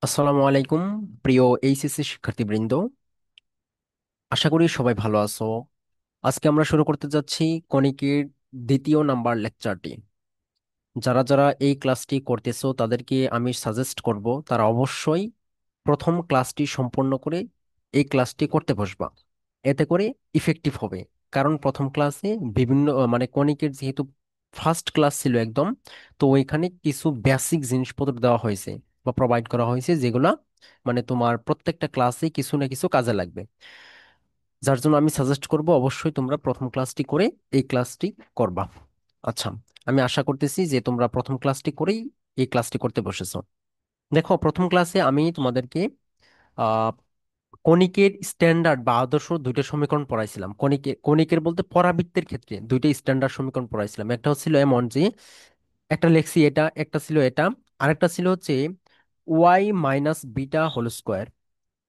আসসালামু আলাইকুম, প্রিয় এইচএসসি শিক্ষার্থীবৃন্দ। আশা করি সবাই ভালো আছো। আজকে আমরা শুরু করতে যাচ্ছি কণিকের দ্বিতীয় নাম্বার লেকচারটি। যারা যারা এই ক্লাসটি করতেছো তাদেরকে আমি সাজেস্ট করব তারা অবশ্যই প্রথম ক্লাসটি সম্পন্ন করে এই ক্লাসটি করতে বসবা। এতে করে ইফেক্টিভ হবে। কারণ প্রথম ক্লাসে বিভিন্ন মানে কণিকের যেহেতু ফার্স্ট ক্লাস ছিল একদম, তো ওইখানে কিছু বেসিক জিনিসপত্র দেওয়া হয়েছে বা প্রোভাইড করা হয়েছে, যেগুলা মানে তোমার প্রত্যেকটা ক্লাসে কিছু না কিছু কাজে লাগবে। যার জন্য আমি সাজেস্ট করব অবশ্যই তোমরা প্রথম ক্লাসটি করে এই ক্লাসটি করবা। আচ্ছা, আমি আশা করতেছি যে তোমরা প্রথম ক্লাসটি করেই এই ক্লাসটি করতে বসেছো। দেখো, প্রথম ক্লাসে আমি তোমাদেরকে আহ কণিকের স্ট্যান্ডার্ড বা আদর্শ দুইটা সমীকরণ পড়াইছিলাম। কণিকের বলতে পরাবৃত্তের ক্ষেত্রে দুইটা স্ট্যান্ডার্ড সমীকরণ পড়াইছিলাম। একটা হচ্ছিল এমন যে একটা লেখছি এটা, একটা ছিল এটা, আরেকটা ছিল হচ্ছে Y minus beta whole square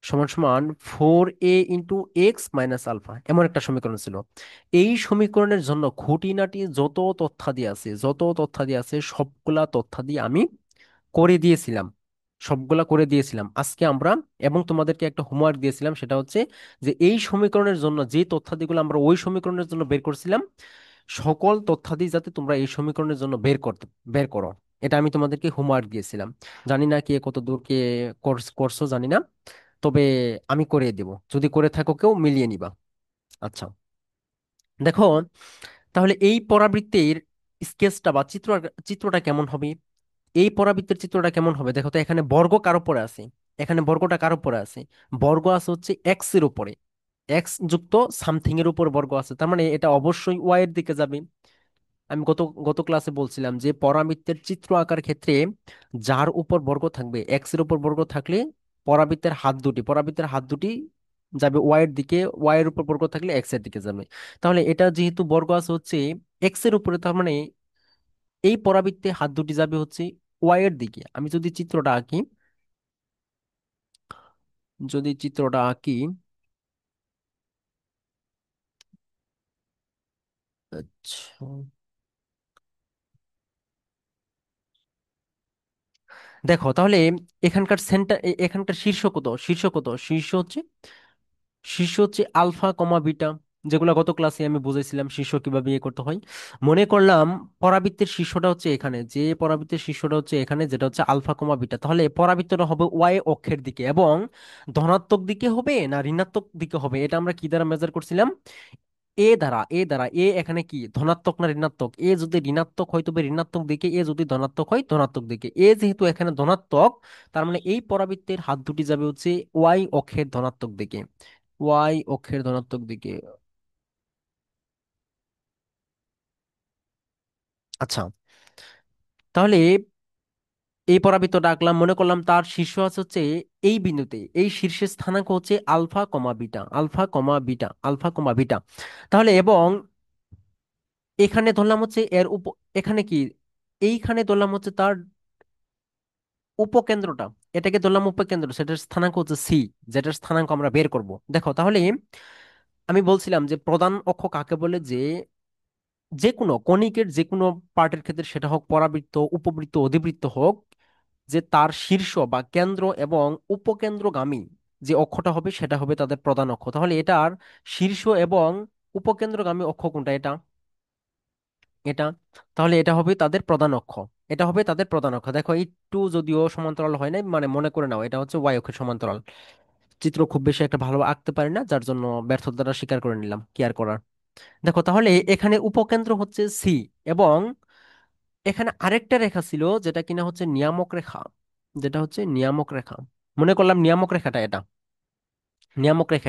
সমান সমান 4a × x - আলফা, এমন একটা সমীকরণ ছিল। এই সমীকরণের জন্য খুঁটিনাটি যত তথ্যাদি আছে সবগুলা তথ্যাদি আমি করে দিয়েছিলাম। সবগুলা করে দিয়েছিলাম আজকে আমরা। এবং তোমাদেরকে একটা হোমওয়ার্ক দিয়েছিলাম, সেটা হচ্ছে যে এই সমীকরণের জন্য যে তথ্যাদিগুলো আমরা ওই সমীকরণের জন্য বের করছিলাম, সকল তথ্যাদি যাতে তোমরা এই সমীকরণের জন্য বের করো। এটা আমি তোমাদেরকে হোমওয়ার্ক দিয়েছিলাম। জানি না কে কত দূর কে করছো জানি না, তবে আমি করে দেব। যদি করে থাকো কেউ মিলিয়ে নিবা। আচ্ছা, দেখো, তাহলে এই পরাবৃত্তির স্কেচটা বা চিত্রটা কেমন হবে? এই পরাবৃত্তের চিত্রটা কেমন হবে দেখো তো। এখানে বর্গ কার উপরে আছে? এখানে বর্গটা কার উপরে আছে? বর্গ আছে হচ্ছে এক্স এর উপরে। এক্স যুক্ত সামথিং এর উপর বর্গ আছে, তার মানে এটা অবশ্যই ওয়াই এর দিকে যাবে। আমি গত গত ক্লাসে বলছিলাম যে পরাবৃত্তের চিত্র আঁকার ক্ষেত্রে যার উপর বর্গ থাকবে, এক্স এর উপর বর্গ থাকলে পরাবৃত্তের হাত দুটি যাবে ওয়াই এর দিকে, ওয়াই এর উপর বর্গ থাকলে এক্স এর দিকে যাবে। তাহলে এটা যেহেতু বর্গ আছে হচ্ছে এক্স এর উপরে, তার মানে এই পরাবৃত্তে হাত দুটি যাবে হচ্ছে ওয়াই এর দিকে। আমি যদি চিত্রটা আঁকি, আচ্ছা, দেখো তাহলে এখানকার সেন্টার, এখানকার শীর্ষ হচ্ছে আলফা কমা বিটা, যেগুলো গত ক্লাসে আমি বুঝাইছিলাম শীর্ষ কিভাবে ইয়ে করতে হয়। মনে করলাম পরাবৃত্তের শীর্ষটা হচ্ছে এখানে, যেটা হচ্ছে আলফা কমা বিটা, তাহলে পরাবৃত্তটা হবে ওয়াই অক্ষের দিকে এবং ধনাত্মক দিকে হবে না ঋণাত্মক দিকে হবে, এটা আমরা কি দ্বারা মেজার করছিলাম? এ এখানে কি ধনাত্মক না ঋণাত্মক? এ যদি ঋণাত্মক হয় তবে ঋণাত্মক দিকে, এ যদি ধনাত্মক হয় ধনাত্মক দিকে। এ যেহেতু এখানে ধনাত্মক, তার মানে এই পরাবৃত্তের হাত দুটি যাবে হচ্ছে ওয়াই অক্ষের ধনাত্মক দিকে। ওয়াই অক্ষের ধনাত্মক দিকে। আচ্ছা, তাহলে এই পরাবৃত্তটা আঁকলাম, মনে করলাম তার শীর্ষ আছে হচ্ছে এই বিন্দুতে, এই শীর্ষের স্থানাঙ্ক হচ্ছে আলফা কমা বিটা। তাহলে এবং এখানে ধরলাম হচ্ছে এখানে কি, এইখানে ধরলাম হচ্ছে তার উপকেন্দ্রটা, এটাকে ধরলাম উপকেন্দ্র, সেটার স্থানাঙ্ক হচ্ছে সি, যেটার স্থানাঙ্ক আমরা বের করব। দেখো তাহলে আমি বলছিলাম যে প্রধান অক্ষ কাকে বলে, যে যে কোনো কণিকের যে কোনো পার্টের ক্ষেত্রে, সেটা হোক পরাবৃত্ত, উপবৃত্ত, অধিবৃত্ত হোক, যে তার শীর্ষ বা কেন্দ্র এবং উপকেন্দ্রগামী যে অক্ষটা হবে সেটা হবে তাদের প্রধান অক্ষ। তাহলে এটার শীর্ষ এবং উপকেন্দ্রগামী অক্ষ কোনটা? এটা। তাহলে এটা হবে তাদের প্রধান অক্ষ। দেখো, একটু যদিও সমান্তরাল হয় না, মানে মনে করে নাও এটা হচ্ছে ওয়াই অক্ষের সমান্তরাল। চিত্র খুব বেশি একটা ভালো আঁকতে পারি না, যার জন্য ব্যর্থতাটা স্বীকার করে নিলাম, কি আর করার। দেখো তাহলে এখানে উপকেন্দ্র হচ্ছে সি, এবং এখানে আরেকটা রেখা ছিল যেটা কিনা হচ্ছে নিয়ামক রেখা। মনে করলাম নিয়ামক রেখা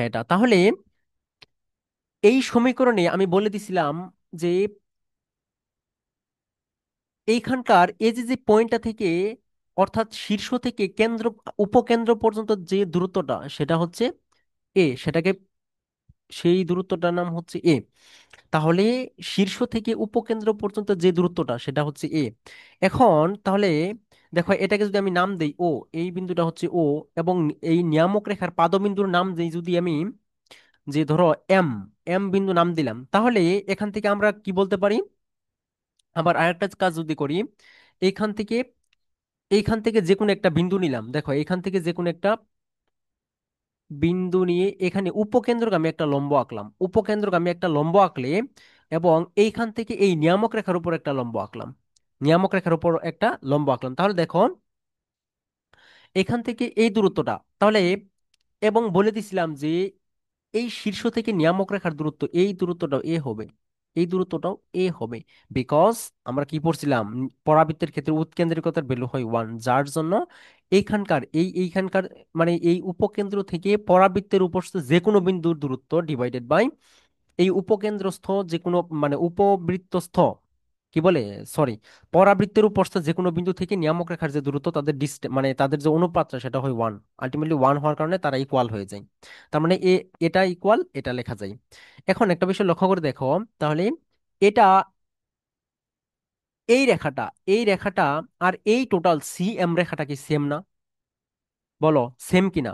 এটা। তাহলে এই সমীকরণে আমি বলে দিছিলাম যে এইখানকার এই যে যে পয়েন্টটা থেকে, অর্থাৎ শীর্ষ থেকে উপকেন্দ্র পর্যন্ত যে দূরত্বটা সেটা হচ্ছে সেটাকে, সেই দূরত্বটার নাম হচ্ছে এ। তাহলে শীর্ষ থেকে উপকেন্দ্র পর্যন্ত যে দূরত্বটা সেটা হচ্ছে এ। এখন তাহলে দেখো, এটাকে যদি আমি নাম দেই ও, এই বিন্দুটা হচ্ছে ও, এবং এই নিয়ামক রেখার পাদবিন্দুর নাম দেই যদি আমি, যে ধরো এম, এম বিন্দু নাম দিলাম, তাহলে এখান থেকে আমরা কি বলতে পারি? আবার আরেকটা কাজ যদি করি, এইখান থেকে এইখান থেকে যে কোনো একটা বিন্দু নিলাম, দেখো এইখান থেকে যে কোনো একটা বিন্দু নিয়ে এখানে উপকেন্দ্রগামী একটা লম্ব আঁকলাম, উপকেন্দ্রগামী একটা লম্ব আঁকলে এবং এইখান থেকে এই নিয়ামক রেখার উপর একটা লম্ব আঁকলাম, নিয়ামক রেখার উপর একটা লম্ব আঁকলাম, তাহলে দেখো এখান থেকে এই দূরত্বটা তাহলে, এবং বলে দিছিলাম যে এই শীর্ষ থেকে নিয়ামক রেখার দূরত্ব এই দূরত্বটাও এ হবে, এই দূরত্বটাও এ হবে। বিকজ আমরা কি পড়ছিলাম, পরাবৃত্তের ক্ষেত্রে উৎকেন্দ্রিকতার ভ্যালু হয় 1, যার জন্য এইখানকার এইখানকার মানে এই উপকেন্দ্র থেকে পরাবৃত্তের উপস্থিত যে কোনো বিন্দুর দূরত্ব ডিভাইডেড বাই এই উপকেন্দ্রস্থ যে কোনো মানে উপবৃত্তস্থ কি বলে, সরি, পরাবৃত্তের উপস্থিত যে কোনো বিন্দু থেকে নিয়ামক রেখার যে দূরত্ব তাদের মানে তাদের যে অনুপাতটা সেটা হয় 1, আলটিমেটলি 1 হওয়ার কারণে তারা ইকুয়াল হয়ে যায়। তার মানে এটা ইকুয়াল এটা লেখা যায়। এখন একটা বিষয় লক্ষ্য করে দেখো, তাহলে এটা এই রেখাটা, এই রেখাটা আর এই টোটাল সি এম রেখাটা কি সেম না? বলো সেম কিনা?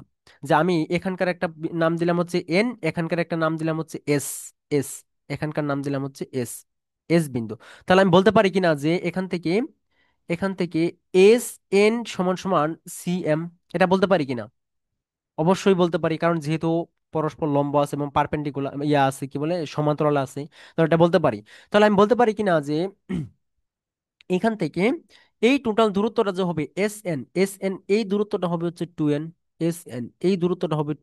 যে আমি এখানকার একটা নাম দিলাম হচ্ছে এন, এখানকার একটা নাম দিলাম হচ্ছে এস, এস, এখানকার নাম দিলাম হচ্ছে এস, এস বিন্দু। তাহলে আমি বলতে পারি কিনা যে এখান থেকে, এখান থেকে এস এন সমান সমান সি এম, এটা বলতে পারি কিনা? অবশ্যই বলতে পারি, কারণ যেহেতু পরস্পর লম্ব আছে এবং পারপেন্ডিকুলার ইয়া আছে কি বলে সমান্তরাল আছে, তো এটা বলতে পারি। তাহলে আমি বলতে পারি কিনা যে এখান থেকে এই টোটাল দূরত্বটা যে হবে এস এন, এস এন এই দূরত্বটা হবে হচ্ছে 2n, এস এন এই দূরত্বটা হবে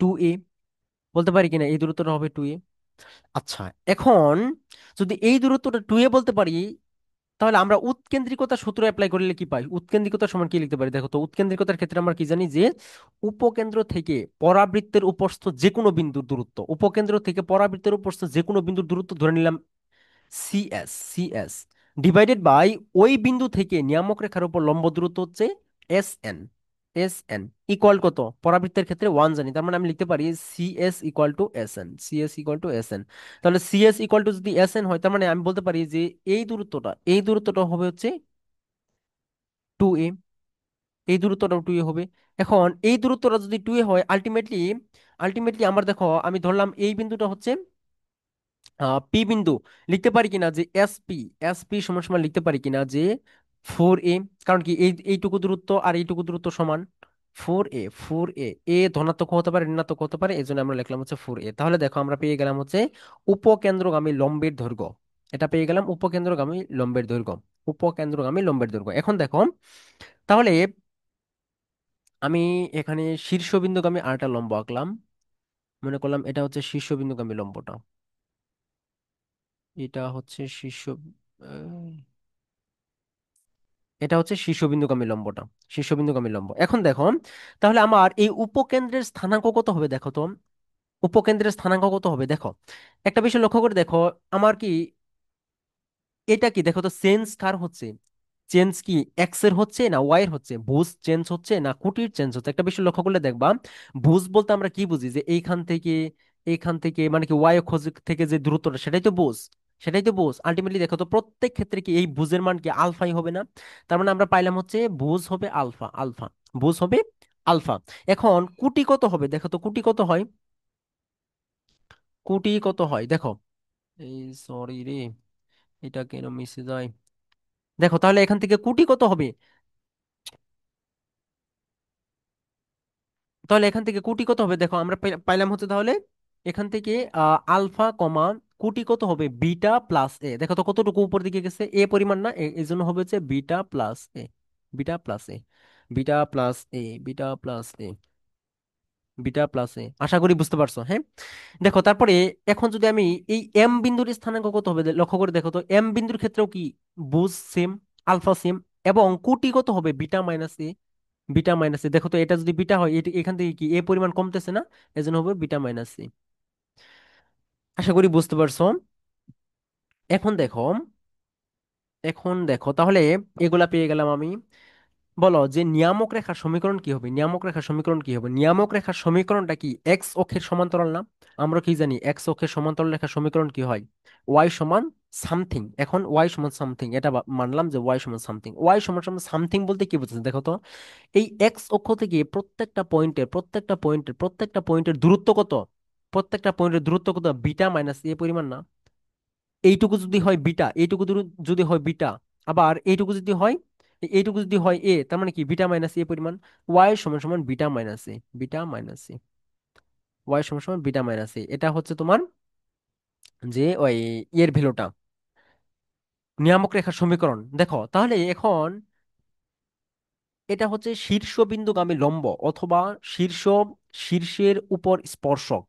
2 এ, বলতে পারি কিনা এই দূরত্বটা হবে 2a? আচ্ছা, এখন যদি এই দূরত্বটা 2a বলতে পারি, তাহলে আমরা উৎকেন্দ্রিকতা সূত্র অ্যাপ্লাই করলে কি পাই? উৎকেন্দ্রিকতার সমান কি লিখতে পারি দেখো তো, উৎকেন্দ্রিকতার ক্ষেত্রে আমরা কি জানি যে উপকেন্দ্র থেকে পরাবৃত্তের উপস্থ যে কোনো বিন্দুর দূরত্ব, উপকেন্দ্র থেকে পরাবৃত্তের উপস্থ যে কোনো বিন্দুর দূরত্ব ধরে নিলাম সিএস, সিএস ডিভাইডেড বাই ওই বিন্দু থেকে নিয়ামক রেখার উপর লম্ব দূরত্ব হচ্ছে S N, S N equal কত? পরাবৃত্তের ক্ষেত্রে 1 জানি, তার মানে আমি লিখতে পারি CS equal to S N, CS equal to S N. তাহলে সিএস ইকুয়াল টু যদি এস এন হয়, তার মানে আমি বলতে পারি যে এই দূরত্বটা, এই দূরত্বটা হবে হচ্ছে 2a, এই দূরত্বটাও 2a হবে। এখন এই দূরত্বটা যদি 2a হয়, আলটিমেটলি, আলটিমেটলি আমার দেখো আমি ধরলাম এই বিন্দুটা হচ্ছে পি বিন্দু, লিখতে পারি কিনা যে এস পি, এস পি সমান সমান লিখতে পারি কিনা যে 4a, কারণ কি এই এইটুকু দূরত্ব আর এইটুকু দূরত্ব সমান 4a, 4a, এ ধনাত্মক হতে পারে ঋণাত্মক হতে পারে, এই জন্য আমরা লিখলাম হচ্ছে 4a। তাহলে দেখো আমরা পেয়ে গেলাম হচ্ছে উপকেন্দ্রগামী লম্বের দৈর্ঘ্য, এটা পেয়ে গেলাম উপকেন্দ্রগামী লম্বের দৈর্ঘ্য, উপকেন্দ্রগামী লম্বের দৈর্ঘ্য। এখন দেখো তাহলে আমি এখানে শীর্ষবিন্দুগামী আরেকটা লম্ব আঁকলাম, মনে করলাম এটা হচ্ছে শীর্ষবিন্দুগামী লম্বটা, এটা হচ্ছে শীর্ষ, এটা হচ্ছে শীর্ষবিন্দুগামী লম্বটা, শীর্ষবিন্দুগামী লম্ব। এখন দেখো তাহলে আমার এই উপকেন্দ্রের স্থানাঙ্ক কত হবে দেখো তো, উপকেন্দ্রের স্থানাঙ্ক কত হবে দেখো, একটা বিষয় লক্ষ্য করে দেখো, আমার কি এটা কি দেখো তো চেঞ্জ কার হচ্ছে, চেঞ্জ কি এক্স এর হচ্ছে না ওয়াই এর হচ্ছে, ভুজ চেঞ্জ হচ্ছে না কুটির চেঞ্জ হচ্ছে? একটা বিষয় লক্ষ্য করলে দেখবা, ভুজ বলতে আমরা কি বুঝি যে এইখান থেকে, এইখান থেকে মানে কি ওয়াই অক্ষ থেকে যে দূরত্বটা সেটাই তো বুঝ, সেটাই তো বুঝ। আলটিমেটলি দেখো তো প্রত্যেক ক্ষেত্রে কি এই ভুজের মান কি আলফাই হবে না? তার মানে আমরা পাইলাম হচ্ছে ভুজ হবে আলফা, আলফা, ভুজ হবে আলফা। এখন কুটি কত হবে দেখো তো, কুটি কত হয়, কুটি কত হয় দেখো, এই সরি রে, এটা কেন মিশে যায়, দেখো তাহলে এখান থেকে কুটি কত হবে, তাহলে এখান থেকে কুটি কত হবে দেখো, আমরা পাইলাম হচ্ছে তাহলে এখান থেকে আলফা কমা কুটি কত হবে বিটা প্লাস এ, দেখো তো কতটুকু উপর দিকে গেছে, এ পরিমাণ না, এই জন্য হবে হচ্ছে বিটা প্লাস এ, বিটা প্লাস এ, বিটা প্লাস এ, বিটা প্লাস এ, বিটা প্লাস এ, আশা করি বুঝতে পারছো, হ্যাঁ। দেখো তারপরে এখন যদি আমি এই এম বিন্দুর স্থানাঙ্ক কত হবে লক্ষ্য করে দেখো তো, এম বিন্দুর ক্ষেত্রেও কি বুঝ সেম, আলফা সেম, এবং কুটি কত হবে beta minus A, beta minus a, দেখো তো এটা যদি বিটা হয় এখান থেকে কি এ পরিমাণ কমতেছে না, এজন্য হবে বিটা মাইনাস এ। আশা করি বুঝতে পারছো। এখন দেখো, এখন দেখো তাহলে এগুলা পেয়ে গেলাম আমি, বলো যে নিয়ামক রেখার সমীকরণ কি হবে, নিয়ামক রেখার সমীকরণ কি হবে, নিয়ামক রেখার সমীকরণটা কি এক্স অক্ষের সমান্তরাল না? আমরা কি জানি এক্স অক্ষের সমান্তরাল রেখার সমীকরণ কি হয়, ওয়াই সমান সামথিং। এখন ওয়াই সমান সামথিং, এটা মানলাম যে ওয়াই সমান সামথিং, ওয়াই সমান সমান সামথিং বলতে কি বুঝছেন দেখো তো, এই এক্স অক্ষ থেকে প্রত্যেকটা পয়েন্টের, প্রত্যেকটা পয়েন্টের, প্রত্যেকটা পয়েন্টের দূরত্ব কত, প্রত্যেকটা পয়েন্টের দূরত্ব কত বিটা মাইনাস এ পরিমাণ না? এইটুকু যদি হয় বিটা, এইটুকু যদি হয় বিটা, আবার এইটুকু যদি হয় এইটুকু যদি হয় এ, তার মানে কি বিটা মাইনাস এ পরিমাণ। ওয়াই সমান সমান বিটা মাইনাস এ, বিটা মাইনাস এ, ওয়াই সমান সমান বিটা মাইনাস এ, এটা হচ্ছে তোমার যে ওই এর ভ্যালুটা, নিয়ামক রেখার সমীকরণ। দেখো তাহলে এখন এটা হচ্ছে শীর্ষবিন্দুগামী লম্ব অথবা শীর্ষ, শীর্ষের উপর স্পর্শক,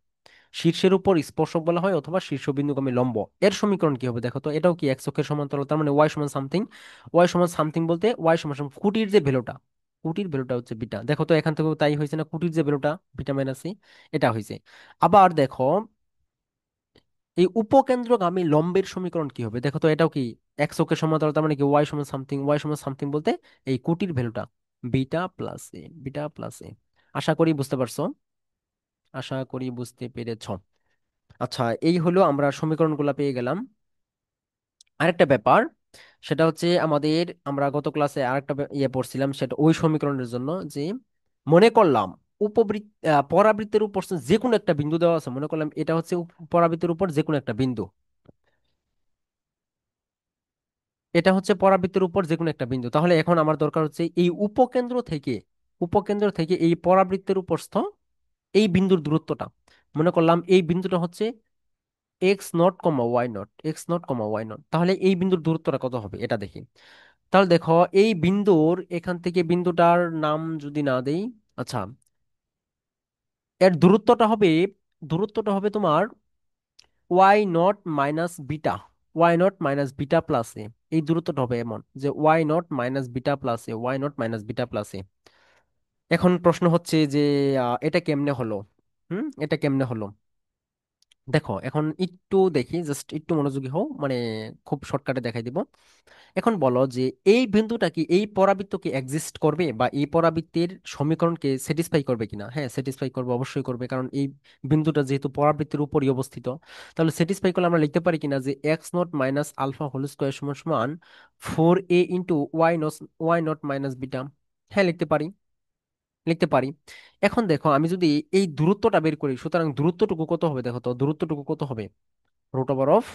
শীর্ষের উপর স্পর্শক বলা হয় অথবা শীর্ষবিন্দুগামী লম্ব। এর সমীকরণ কি হবে দেখো তো, এটাও কি এক্স অক্ষের সমান্তরাল, তার মানে ওয়াই সমান সামথিং। ওয়াই সমান সামথিং বলতে ওয়াই সমান সমান কুটির যে ভ্যালুটা, কুটির ভ্যালুটা হচ্ছে বিটা। দেখো তো এখান থেকেও তাই হয়েছে না, কুটির যে ভ্যালুটা বিটা মাইনাস সি, এটা হয়েছে। আবার দেখো এই উপকেন্দ্রগামী লম্বের সমীকরণ কি হবে দেখো তো, এটাও কি এক্স অক্ষের সমান্তরাল, তার মানে কি ওয়াই সমান সামথিং, ওয়াই সমান সামথিং বলতে এই কুটির ভ্যালুটা বিটা প্লাস এ, বিটা প্লাস এ। আশা করি বুঝতে পারছো, আশা করি বুঝতে পেরেছ। আচ্ছা, এই হলো আমরা সমীকরণগুলো পেয়ে গেলাম। আরেকটা ব্যাপার, সেটা হচ্ছে আমাদের, আমরা গত ক্লাসে আরেকটা ইয়ে পড়ছিলাম, সেটা ওই সমীকরণের জন্য যে মনে করলাম উপবৃত্ত, পরাবৃত্তের উপর যে কোনো একটা বিন্দু দেওয়া আছে, মনে করলাম এটা হচ্ছে পরাবৃত্তের উপর যে কোনো একটা বিন্দু, এটা হচ্ছে পরাবৃত্তের উপর যে কোনো একটা বিন্দু। তাহলে এখন আমার দরকার হচ্ছে এই উপকেন্দ্র থেকে, উপকেন্দ্র থেকে এই পরাবৃত্তের উপরস্থ এই বিন্দুর দূরত্বটা। মনে করলাম এই বিন্দুটা হচ্ছে X naught comma Y naught, X naught comma Y naught, তাহলে এই বিন্দুর দূরত্বটা কত হবে এটা দেখি। তাহলে দেখো এই বিন্দুর এখান থেকে বিন্দুটার নাম যদি না দেই, আচ্ছা, এর দূরত্বটা হবে, দূরত্বটা হবে তোমার y naught minus beta, y naught minus beta plus a. এই দূরত্বটা হবে এমন যে Y naught minus beta plus a, y naught minus beta plus a. এখন প্রশ্ন হচ্ছে যে এটা কেমনে হলো, এটা কেমনে হলো। দেখো এখন একটু দেখি, জাস্ট একটু মনোযোগী হও, মানে খুব শর্টকাটে দেখাই দিব। এখন বলো যে এই বিন্দুটা কি এই পরাবৃত্তকে এক্সিস্ট করবে বা এই পরাবৃত্তের সমীকরণকে স্যাটিসফাই করবে কিনা। হ্যাঁ স্যাটিসফাই করবে, অবশ্যই করবে, কারণ এই বিন্দুটা যেহেতু পরাবৃত্তের উপরই অবস্থিত। তাহলে স্যাটিসফাই করলে আমরা লিখতে পারি কিনা যে x naught minus alpha whole square সমান সমান 4a into Y naught minus beta. হ্যাঁ লিখতে পারি, লিখতে পারি। এখন দেখো আমি যদি এই দূরত্বটা বের করি, সুতরাং দূরত্বটুকু কত হবে দেখো তো, দূরত্বটুকু কত হবে, root over of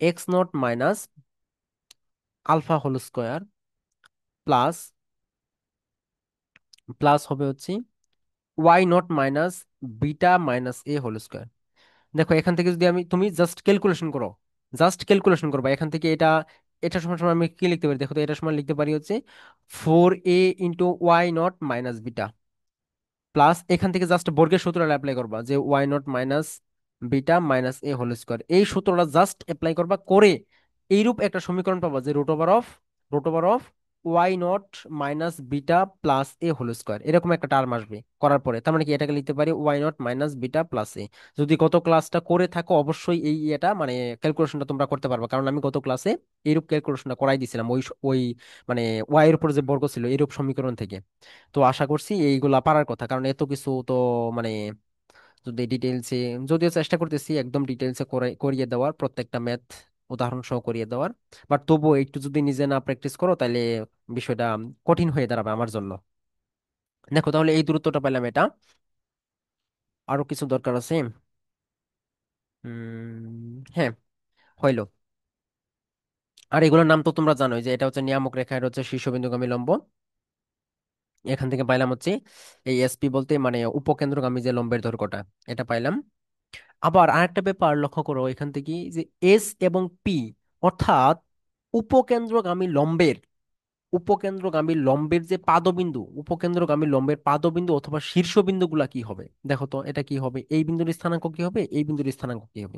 X naught minus alpha whole square plus, plus হবে হচ্ছে Y naught minus beta minus A whole square. দেখো এখান থেকে যদি আমি, তুমি জাস্ট ক্যালকুলেশন করো, জাস্ট ক্যালকুলেশন করবা এখান থেকে এটা, এটা সমান সমান আমি কি লিখতে পারি দেখো তো, এটা সমান লিখতে পারি হচ্ছে 4a into Y naught minus beta, plus এখান থেকে জাস্ট বর্গের সূত্রটা অ্যাপ্লাই করবা যে Y naught minus beta minus A whole square, এই সূত্রটা জাস্ট অ্যাপ্লাই করবা করে এইরূপ একটা সমীকরণ পাবা যে root over of Y naught minus beta plus A whole square, এরকম একটা টার্ম আসবে করার পরে। তার মানে কি এটাকে লিখতে পারি y naught minus beta plus a. যদি গত ক্লাসটা করে থাকো অবশ্যই এই এটা মানে ক্যালকুলেশনটা তোমরা করতে পারবা, কারণ আমি গত ক্লাসে এইরূপ ক্যালকুলেশনটা করাই দিছিলাম ওই মানে ওয়াই এর উপর যে বর্গ ছিল এইরূপ সমীকরণ থেকে। তো আশা করছি এইগুলা পারার কথা, কারণ এত কিছু তো মানে যদি ডিটেলসে, যদিও চেষ্টা করতেছি একদম ডিটেলসে করিয়ে দেওয়ার, প্রত্যেকটা ম্যাথ উদাহরণ সহ করিয়ে দেওয়ার, বাট তবুও একটু যদি নিজে না প্র্যাকটিস করো তাহলে বিষয়টা কঠিন হয়ে দাঁড়াবে আমার জন্য। দেখো তাহলে এই দূরত্বটা পেলাম এটা, আরো কিছু দরকার আছে। হ্যাঁ, হইলো। আর এগুলোর নাম তো তোমরা জানোই, যে এটা হচ্ছে নিয়ামক রেখা, এটা হচ্ছে শীর্ষবিন্দুগামী লম্ব। এখান থেকে পাইলাম হচ্ছে এই এসপি বলতে মানে উপকেন্দ্রগামী যে লম্বের দৈর্ঘ্যটা, এটা পাইলাম। আবার আরেকটা ব্যাপার লক্ষ্য করো এখান থেকে, যে এস এবং পি, অর্থাৎ উপকেন্দ্রগামী লম্বের, উপকেন্দ্রগামী লম্বের যে পাদবিন্দু, উপকেন্দ্রগামী লম্বের পাদবিন্দু অথবা শীর্ষবিন্দুগুলা কি হবে দেখো তো, এটা কি হবে, এই বিন্দুর স্থানাঙ্ক কি হবে, এই বিন্দুর স্থানাঙ্ক কি হবে।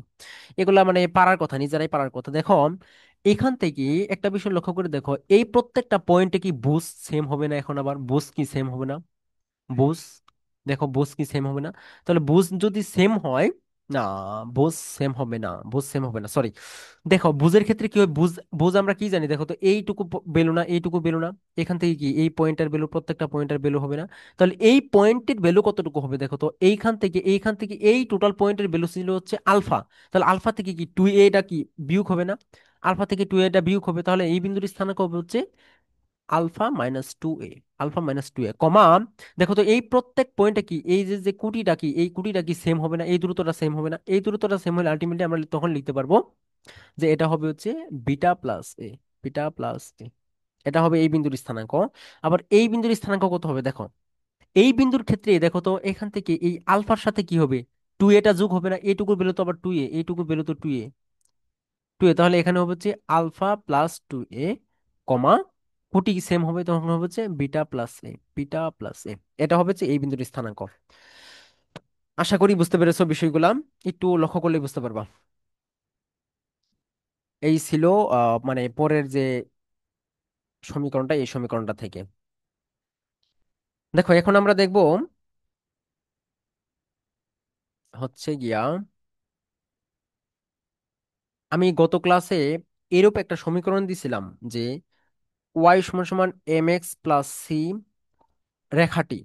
এগুলা মানে পারার কথা, নিজেরাই পারার কথা। দেখো এখান থেকে একটা বিষয় লক্ষ্য করে দেখো, এই প্রত্যেকটা পয়েন্টে কি বুঝ সেম হবে না, এখন আবার বুঝ কি সেম হবে না, বুঝ, দেখো বুঝ কি সেম হবে না। তাহলে বুঝ যদি সেম হয়, না বুঝ সেম হবে না, বুঝ সেম হবে না, সরি। দেখো বুঝের ক্ষেত্রে কি হয়, বুঝ বুঝ আমরা কি জানি দেখো তো, এইটুকু বেলু না, এইটুকু বেলু না, এখান থেকে কি এই পয়েন্টের ভ্যালু, প্রত্যেকটা পয়েন্টের ভ্যালু হবে না। তাহলে এই পয়েন্টের ভ্যালু কতটুকু হবে দেখো তো, এইখান থেকে এই টোটাল পয়েন্টের ভ্যালু ছিল হচ্ছে আলফা। তাহলে আলফা থেকে কি 2a কি বিয়োগ হবে না, আলফা থেকে 2a বিয়োগ হবে, তাহলে এই বিন্দুর স্থানাঙ্ক হবে হচ্ছে alpha minus 2a, alpha minus 2a কমা। দেখো তো এই প্রত্যেক পয়েন্টে কি এই যে যে কুটিটা কি, এই কুটিটা কি সেম হবে না, এই দূরত্বটা সেম হবে না, এই দূরত্বটা সেম হলে আলটিমেটলি আমরা তখন লিখতে পারবো যে এটা হবে হচ্ছে beta plus A, beta plus a. এটা হবে এই বিন্দুর স্থানাঙ্ক। আবার এই বিন্দুর স্থানাঙ্ক কত হবে দেখো, এই বিন্দুর ক্ষেত্রে দেখো তো এখান থেকে এই আলফার সাথে কি হবে, টু এটা যোগ হবে না, এইটুকুর ভ্যালু তো আবার টু এ, এইটুকুর ভ্যালু তো টু এ, টু এ, তাহলে এখানে হবে হচ্ছে আলফা প্লাস টু এ, কমা কুটি সেম হবে, তখন হবে হচ্ছে beta plus A, beta plus a. এটা হবে হচ্ছে এই বিন্দুর স্থানাঙ্ক। আশা করি বুঝতে পেরেছো বিষয়গুলা, একটু লক্ষ্য করলে বুঝতে পারবা। এই ছিল মানে পরের যে সমীকরণটা, এই সমীকরণটা থেকে দেখো এখন আমরা দেখব হচ্ছে গিয়া, আমি গত ক্লাসে এরূপ একটা সমীকরণ দিছিলাম যে ওয়াই সমান সমান এম এক্স প্লাস সি, রেখাটি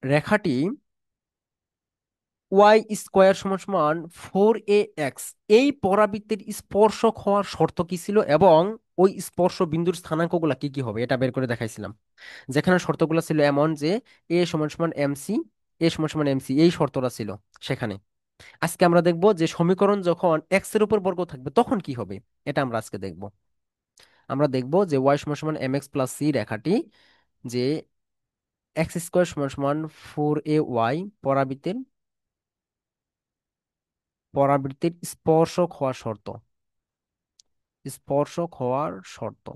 রেখাটি ওয়াই স্কোয়ার সমান সমান ফোর এ এক্স, এই পরাবৃত্তের স্পর্শক হওয়ার শর্ত কি ছিল, এবং ওই স্পর্শ বিন্দুর স্থানাঙ্কগুলা কি কি হবে এটা বের করে দেখাইছিলাম। যেখানে শর্তগুলো ছিল এমন যে এ সমান সমান এম সি, এ সমান সমান এম সি, এই শর্তটা ছিল সেখানে। আজকে আমরা দেখব যে সমীকরণ যখন এক্স এর উপর বর্গ থাকবে তখন কি হবে, এটা আমরা আজকে দেখব। আমরা দেখব যে ওয়াই সমান সমান এম এক্স প্লাস সি রেখাটি, যে এক্স স্কোয়ার সমান সমান ফোর এ ওয়াই পরাবৃত্তের পরাবৃত্তির স্পর্শক হওয়ার শর্ত, স্পর্শক হওয়ার শর্ত,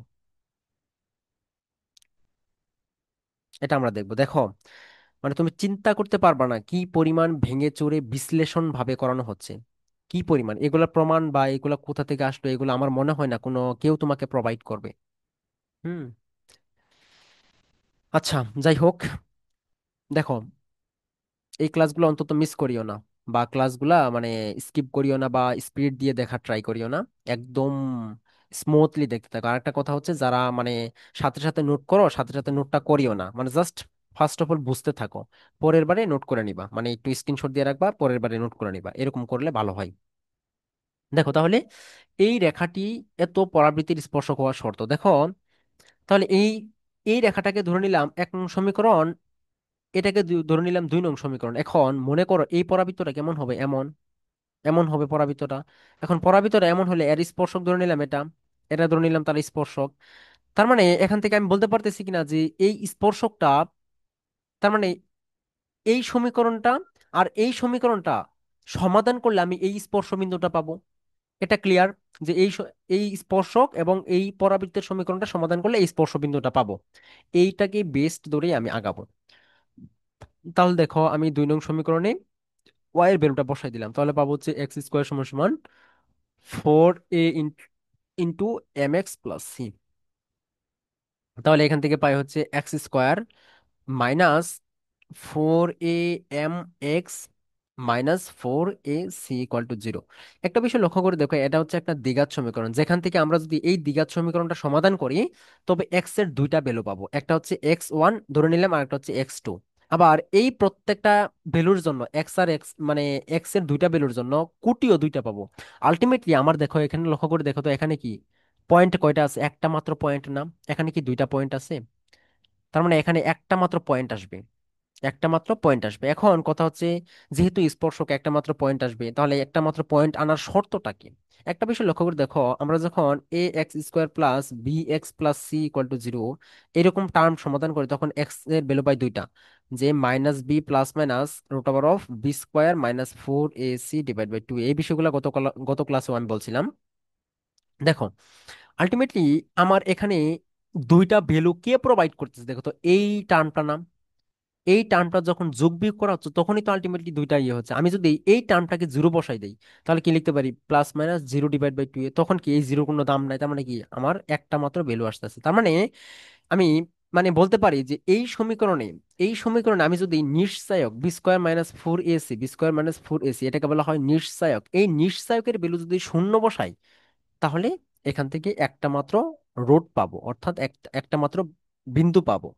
এটা আমরা দেখব। দেখো মানে তুমি চিন্তা করতে পারবা না কি পরিমাণ ভেঙে চুরে বিশ্লেষণ ভাবে করানো হচ্ছে, কি পরিমাণ এগুলা প্রমাণ বা এগুলা কোথা থেকে আসলো, এগুলো আমার মনে হয় না কোনো কেউ তোমাকে প্রোভাইড করবে। হুম। আচ্ছা, যাই হোক, দেখো এই ক্লাসগুলো অন্তত মিস করিও না, বা ক্লাসগুলা মানে স্কিপ করিও না, বা স্পিড দিয়ে দেখার ট্রাই করিও না, একদম স্মুথলি দেখতে থাকো। আরেকটা কথা হচ্ছে, যারা মানে সাথে সাথে নোট করো, সাথে সাথে নোটটা করিও না, মানে জাস্ট ফার্স্ট অফ অল বুঝতে থাকো, পরের বারে নোট করে নিবা, মানে একটু স্ক্রিনশট দিয়ে রাখবা, পরের বারে নোট করে নিবা, এরকম করলে ভালো হয়। দেখো তাহলে এই রেখাটি এত পরাবৃত্তির স্পর্শক হওয়ার শর্ত, দেখো তাহলে এই এই রেখাটাকে ধরে নিলাম 1 নং সমীকরণ, এটাকে ধরে নিলাম 2 নং সমীকরণ। এখন মনে করো এই পরাবৃত্তটা কেমন হবে, এমন এমন হবে পরাবৃত্তটা। এখন পরাবৃত্তটা এমন হলে এর স্পর্শক ধরে নিলাম এটা, এটা ধরে নিলাম তার স্পর্শক। তার মানে এখান থেকে আমি বলতে পারতেছি কিনা যে এই স্পর্শকটা, তার মানে এই সমীকরণটা আর এই সমীকরণটা সমাধান করলে আমি এই স্পর্শ বিন্দুটা পাবো। এটা ক্লিয়ার যে এই স্পর্শক এবং এই পরাবৃত্তের সমীকরণটা সমাধান করলে এই স্পর্শ বিন্দুটা পাবো। এইটাকে বেস্ট ধরেই আমি আগাবো। তাহলে দেখো আমি 2 নং সমীকরণে ওয়াই এর ভ্যালুটা বসাই দিলাম, তাহলে পাবো হচ্ছে এক্স স্কোয়ার সমান সমান four a into m x plus c. তাহলে এখান থেকে পাই হচ্ছে x square minus four a m x minus four a c equal to zero. একটা বিষয় লক্ষ্য করে দেখো, এটা হচ্ছে একটা দ্বিঘাত সমীকরণ, যেখান থেকে আমরা যদি এই দ্বিঘাত সমীকরণটা সমাধান করি তবে এক্স এর দুইটা ভ্যালু পাবো, একটা হচ্ছে এক্স ওয়ান ধরে নিলাম আর একটা হচ্ছে এক্স টু। আবার এই প্রত্যেকটা ভ্যালুর জন্য এক্স আর এক্স মানে এক্স এর দুইটা ভ্যালুর জন্য কুটিও দুইটা পাবো। আলটিমেটলি আমার দেখো এখানে লক্ষ্য করে দেখো তো এখানে কি পয়েন্ট কয়টা আছে, একটা মাত্র পয়েন্ট না, এখানে কি দুইটা পয়েন্ট আছে, তার মানে এখানে একটা মাত্র পয়েন্ট আসবে, একটা মাত্র পয়েন্ট আসবে। এখন কথা হচ্ছে যেহেতু স্পর্শক একটা মাত্র পয়েন্ট আসবে, তাহলে একটা মাত্র পয়েন্ট আনার শর্তটা কি। একটা বিষয় লক্ষ্য করে দেখো, আমরা যখন a x square plus b x plus c equal to zero এরকম টার্ম সমাধান করি তখন এক্স এর ভ্যালু পাই দুইটা, যে minus b plus minus root over of b square minus four a c divide by two. এই বিষয়গুলো গত ক্লাসেও আমি বলছিলাম। দেখো আলটিমেটলি আমার এখানে দুইটা ভ্যালু কে প্রোভাইড করতেছে, দেখো তো এই টার্মটা নাম, এই টার্মটা যখন যোগ বিয়োগ করা হচ্ছে তখনই তো আলটিমেটলি দুইটা ইয়ে হচ্ছে। আমি যদি এই টার্মটাকে জিরো বসাই দেই তাহলে কি লিখতে পারি, plus minus zero divide by two a, তখন কি এই জিরোর কোনো দাম নাই, তার মানে কি আমার একটা মাত্র ভ্যালু আসতেছে। তার মানে আমি মানে বলতে পারি যে এই সমীকরণে আমি যদি নিশ্চায়ক b square minus four a c, b square minus four a c এটাকে বলা হয় নিশ্চায়ক, এই নিশ্চায়কের ভ্যালু যদি শূন্য বসাই তাহলে এখান থেকে একটা মাত্র রোড পাবো, অর্থাৎ একটা মাত্র বিন্দু পাবো।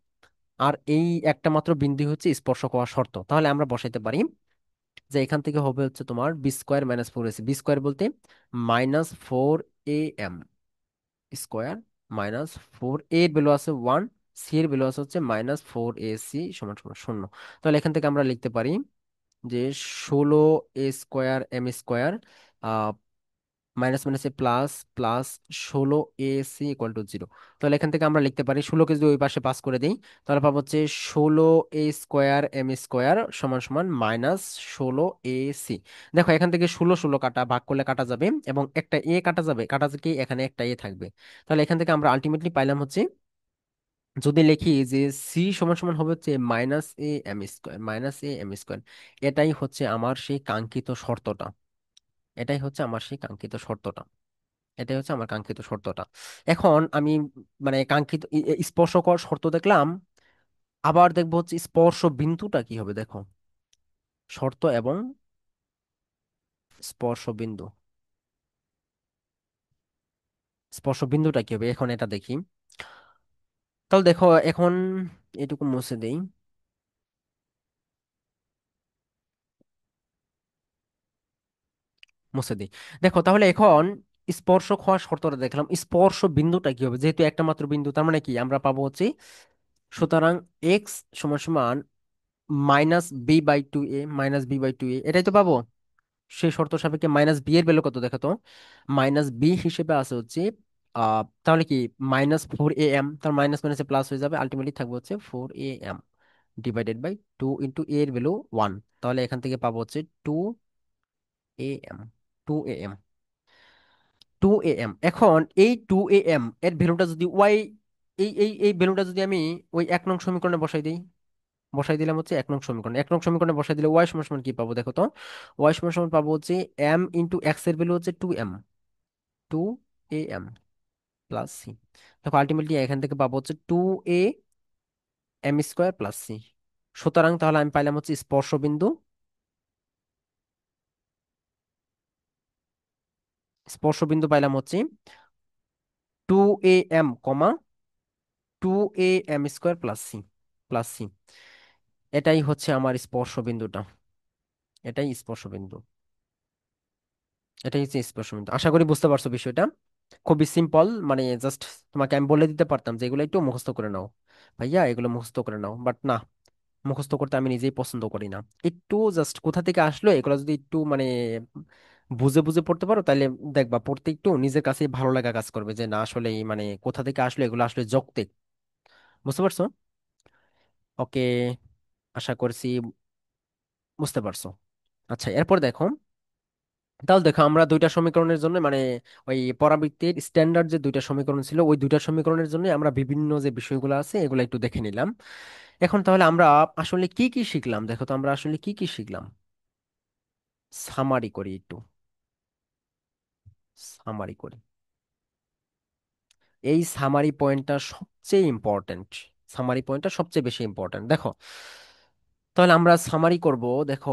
আর এই একটা মাত্র বিন্দু হচ্ছে স্পর্শক হওয়ার শর্ত। তাহলে আমরা বসাইতে পারি যে এখান থেকে হবে হচ্ছে তোমার b square minus four a c, b square বলতে minus four a m square minus four a এর ভ্যালু আছে ওয়ান, সি এর ভ্যালু আছে হচ্ছে মাইনাস ফোর এ সি সমান সমান শূন্য। তাহলে এখান থেকে আমরা লিখতে পারি যে 16 এ স্কোয়ার এম স্কোয়ার মাইনাস মাইনাসে প্লাস, প্লাস 16ac = 0। তাহলে এখান থেকে আমরা লিখতে পারি 16কে যদি ওই পাশে পাস করে দিই, তাহলে পাবো হচ্ছে 16a² m² সমান সমান -16ac। দেখো এখান থেকে 16 16 কাটা ভাগ করলে কাটা যাবে, এবং একটা এ কাটা যাবে, কাটা কি এখানে একটা এ থাকবে। তাহলে এখান থেকে আমরা আলটিমেটলি পাইলাম হচ্ছে, যদি লিখি যে সি সমান সমান হবে হচ্ছে -a m², -a m²। এটাই হচ্ছে আমার সেই কাঙ্ক্ষিত শর্তটা, এটাই হচ্ছে আমার সেই কাঙ্ক্ষিত শর্তটা, এটাই হচ্ছে আমার কাঙ্ক্ষিত শর্তটা। এখন আমি মানে কাঙ্ক্ষিত স্পর্শকর শর্ত দেখলাম, আবার দেখবো হচ্ছে স্পর্শ বিন্দুটা কি হবে। দেখো শর্ত এবং স্পর্শ বিন্দু, স্পর্শ বিন্দুটা কি হবে এখন এটা দেখি। তাহলে দেখো এখন এটুকু মুছে দেই, মুছে দিই। দেখো তাহলে এখন স্পর্শক হওয়ার শর্তটা দেখলাম, স্পর্শ বিন্দুটা কি হবে, যেহেতু একটা মাত্র বিন্দু তার মানে কি আমরা পাবো হচ্ছে, সুতরাং এক্স সমান সমান -b/2a, -b/2a, এটাই তো পাবো। সেই শর্ত সাপেক্ষে -b এর ভ্যালু কত দেখো তো, -b হিসেবে আছে হচ্ছে তাহলে কি -4am, তার মাইনাস মাইনাসে প্লাস হয়ে যাবে, আলটিমেটলি থাকবে হচ্ছে 4am ডিভাইডেড বাই 2 * a এর ভ্যালু 1। তাহলে এখান থেকে পাবো হচ্ছে 2am, 2am, 2am। এখন এই 2am এর ভ্যালুটা যদি ওয়াই, এই ভ্যালুটা যদি আমি ওই 1 নং সমীকরণে বসাই দিই, বসাই দিলাম হচ্ছে 1 নং সমীকরণে, 1 নং সমীকরণে বসাই দিলে ওয়াই সমান সমান কি পাবো দেখো তো, ওয়াই সমান সমান পাবো হচ্ছে m * x এর ভ্যালু হচ্ছে 2m, 2am + c। দেখো আলটিমেটলি এখান থেকে পাবো হচ্ছে 2am² + c। সুতরাং তাহলে আমি পাইলাম হচ্ছে স্পর্শ বিন্দু, স্পর্শ বিন্দু পাইলাম হচ্ছে 2am, 2am² + c। এটাই হচ্ছে আমার স্পর্শ বিন্দুটা, এটাই স্পর্শ বিন্দু, এটাই হচ্ছে স্পর্শ বিন্দু। আশা করি বুঝতে পারছো বিষয়টা। খুবই সিম্পল, মানে জাস্ট তোমাকে আমি বলে দিতে পারতাম যে এগুলো একটু মুখস্থ করে নাও ভাইয়া, এগুলো মুখস্থ করে নাও, বাট না, মুখস্থ করতে আমি নিজেই পছন্দ করি না। একটু জাস্ট কোথা থেকে আসলো এগুলো যদি একটু মানে বুঝে বুঝে পড়তে পারো, তাহলে দেখবা পড়তে একটু নিজের কাছেই ভালো লাগা কাজ করবে, যে না আসলে মানে কোথা থেকে আসলো এগুলো আসলে যৌক্তিক। বুঝতে পারছো? ওকে, আশা করছি বুঝতে পারছো। আচ্ছা এরপর দেখো, তাহলে দেখো আমরা দুইটা সমীকরণের জন্য মানে ওই পরাবৃত্তির স্ট্যান্ডার্ড যে দুইটা সমীকরণ ছিল, ওই দুইটা সমীকরণের জন্য আমরা বিভিন্ন যে বিষয়গুলো আছে এগুলো একটু দেখে নিলাম। এখন তাহলে আমরা আসলে কি কি শিখলাম দেখো তো, আমরা আসলে কি কি শিখলাম, সামারি করি একটু, সামারি করি। এই সামারি পয়েন্টটা সবচেয়ে ইম্পর্ট্যান্ট, সামারি পয়েন্টটা সবচেয়ে বেশি ইম্পর্ট্যান্ট। দেখো তাহলে আমরা সামারি করব। দেখো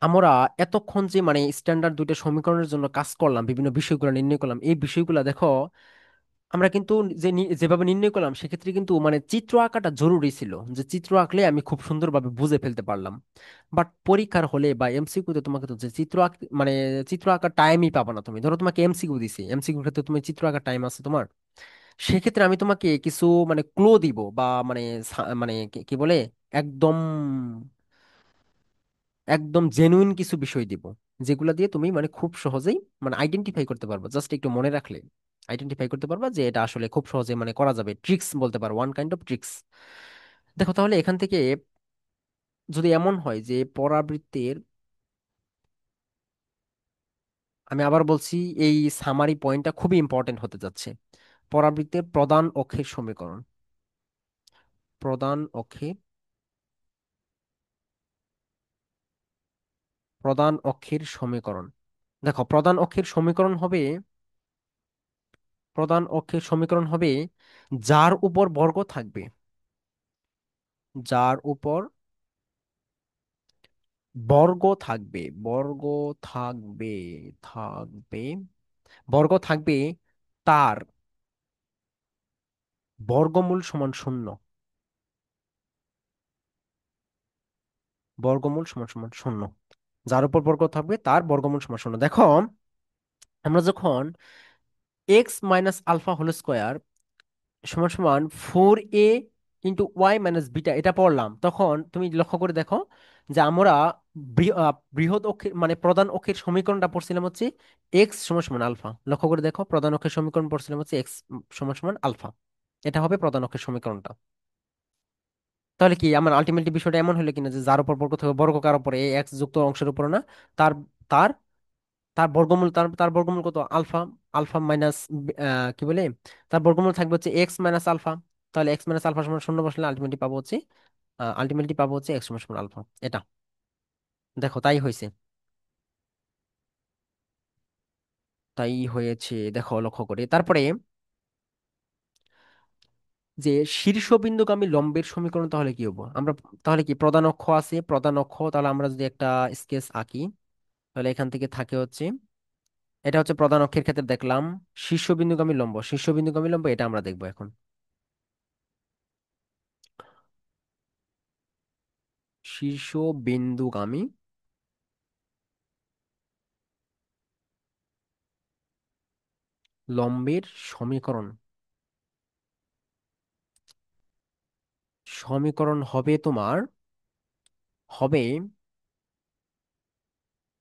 আমরা এতক্ষণ যে মানে স্ট্যান্ডার্ড দুইটা সমীকরণের জন্য কাজ করলাম, বিভিন্ন বিষয়গুলো নির্ণয় করলাম, এই বিষয়গুলো দেখো আমরা কিন্তু যেভাবে নির্ণয় করলাম সেক্ষেত্রে কিন্তু মানে চিত্র আঁকাটা জরুরি ছিল, যে চিত্র আঁকলে আমি খুব সুন্দরভাবে বুঝে ফেলতে পারলাম। বাট পরীক্ষার হলে বা এমসিকিউতে তোমাকে তো যে মানে চিত্র আঁকার টাইমই পাবা না। তুমি ধরো তোমাকে এমসিকিউ দিছি, এমসিকিউ ক্ষেত্রে তুমি চিত্র আঁকার টাইম আছে তোমার, সেক্ষেত্রে আমি তোমাকে কিছু মানে ক্লো দিব, বা মানে মানে কি কি বলে, একদম একদম জেনুইন কিছু বিষয় দিব, যেগুলা দিয়ে তুমি মানে খুব সহজেই মানে আইডেন্টিফাই করতে পারবা, জাস্ট একটু মনে রাখলে আইডেন্টিফাই করতে পারবা যে এটা আসলে খুব সহজে মানে করা যাবে, ট্রিক্স বলতে পারো, ওয়ান কাইন্ড অফ ট্রিক্স। দেখো তাহলে এখান থেকে যদি এমন হয় যে পরাবৃত্তের, আমি আবার বলছি এই সামারি পয়েন্টটা খুবই ইম্পর্টেন্ট হতে যাচ্ছে, পরাবৃত্তের প্রধান অক্ষের সমীকরণ, প্রধান অক্ষের, প্রধান অক্ষের সমীকরণ। দেখো প্রধান অক্ষের সমীকরণ হবে, প্রধান অক্ষের সমীকরণ হবে যার উপর বর্গ থাকবে, যার উপর বর্গ থাকবে, বর্গ থাকবে, থাকবে, বর্গ থাকবে, তার বর্গমূল সমান শূন্য, বর্গমূল সমান সমান শূন্য, যার উপর বর্গ থাকবে তার বর্গমূল সমান শূন্য। দেখো আমরা যখন x - α² সমান সমান 4a * y - β এটা পড়লাম, তখন তুমি লক্ষ্য করে দেখো যে আমরা বৃহৎ অক্ষের মানে প্রধান অক্ষের সমীকরণটা পড়ছিলাম হচ্ছে এক্স সমান সমান আলফা। লক্ষ্য করে দেখো, প্রধান অক্ষের সমীকরণ পড়ছিলাম হচ্ছে এক্স সমান সমান আলফা। এটা হবে প্রধান অক্ষের সমীকরণটা। তাহলে কি আমার আলটিমেটলি বিষয়টা এমন হলো কিনা যে যার উপর বর্গ থাকবে, বর্গ কার উপরে, এই এক্স যুক্ত অংশের উপর না, তার তার তার বর্গমূল, তার বর্গমূল কত, আলফা। আলফা মাইনাস কি বলে, তার বর্গমূল থাকবে হচ্ছে এক্স মাইনাস আলফা। তাহলে এক্স মাইনাস আলফা সমান শূন্য বসলে আলটিমেটলি পাবো হচ্ছে এক্স সমান সমান আলফা। এটা দেখো তাই হয়েছে। তাই হয়েছে, দেখো লক্ষ্য করে তারপরে যে শীর্ষবিন্দুগামী লম্বের সমীকরণ তাহলে কি হবো আমরা। তাহলে কি প্রধান অক্ষ আছে, প্রধান অক্ষ, তাহলে আমরা যদি একটা স্কেচ আঁকি, তাহলে এখান থেকে থাকে হচ্ছে, এটা হচ্ছে প্রধান অক্ষের ক্ষেত্রে দেখলাম শীর্ষবিন্দুগামী লম্ব, শীর্ষবিন্দুগামী লম্ব এটা আমরা দেখবো এখন। শীর্ষবিন্দুগামী লম্বের সমীকরণ, সমীকরণ হবে তোমার, হবে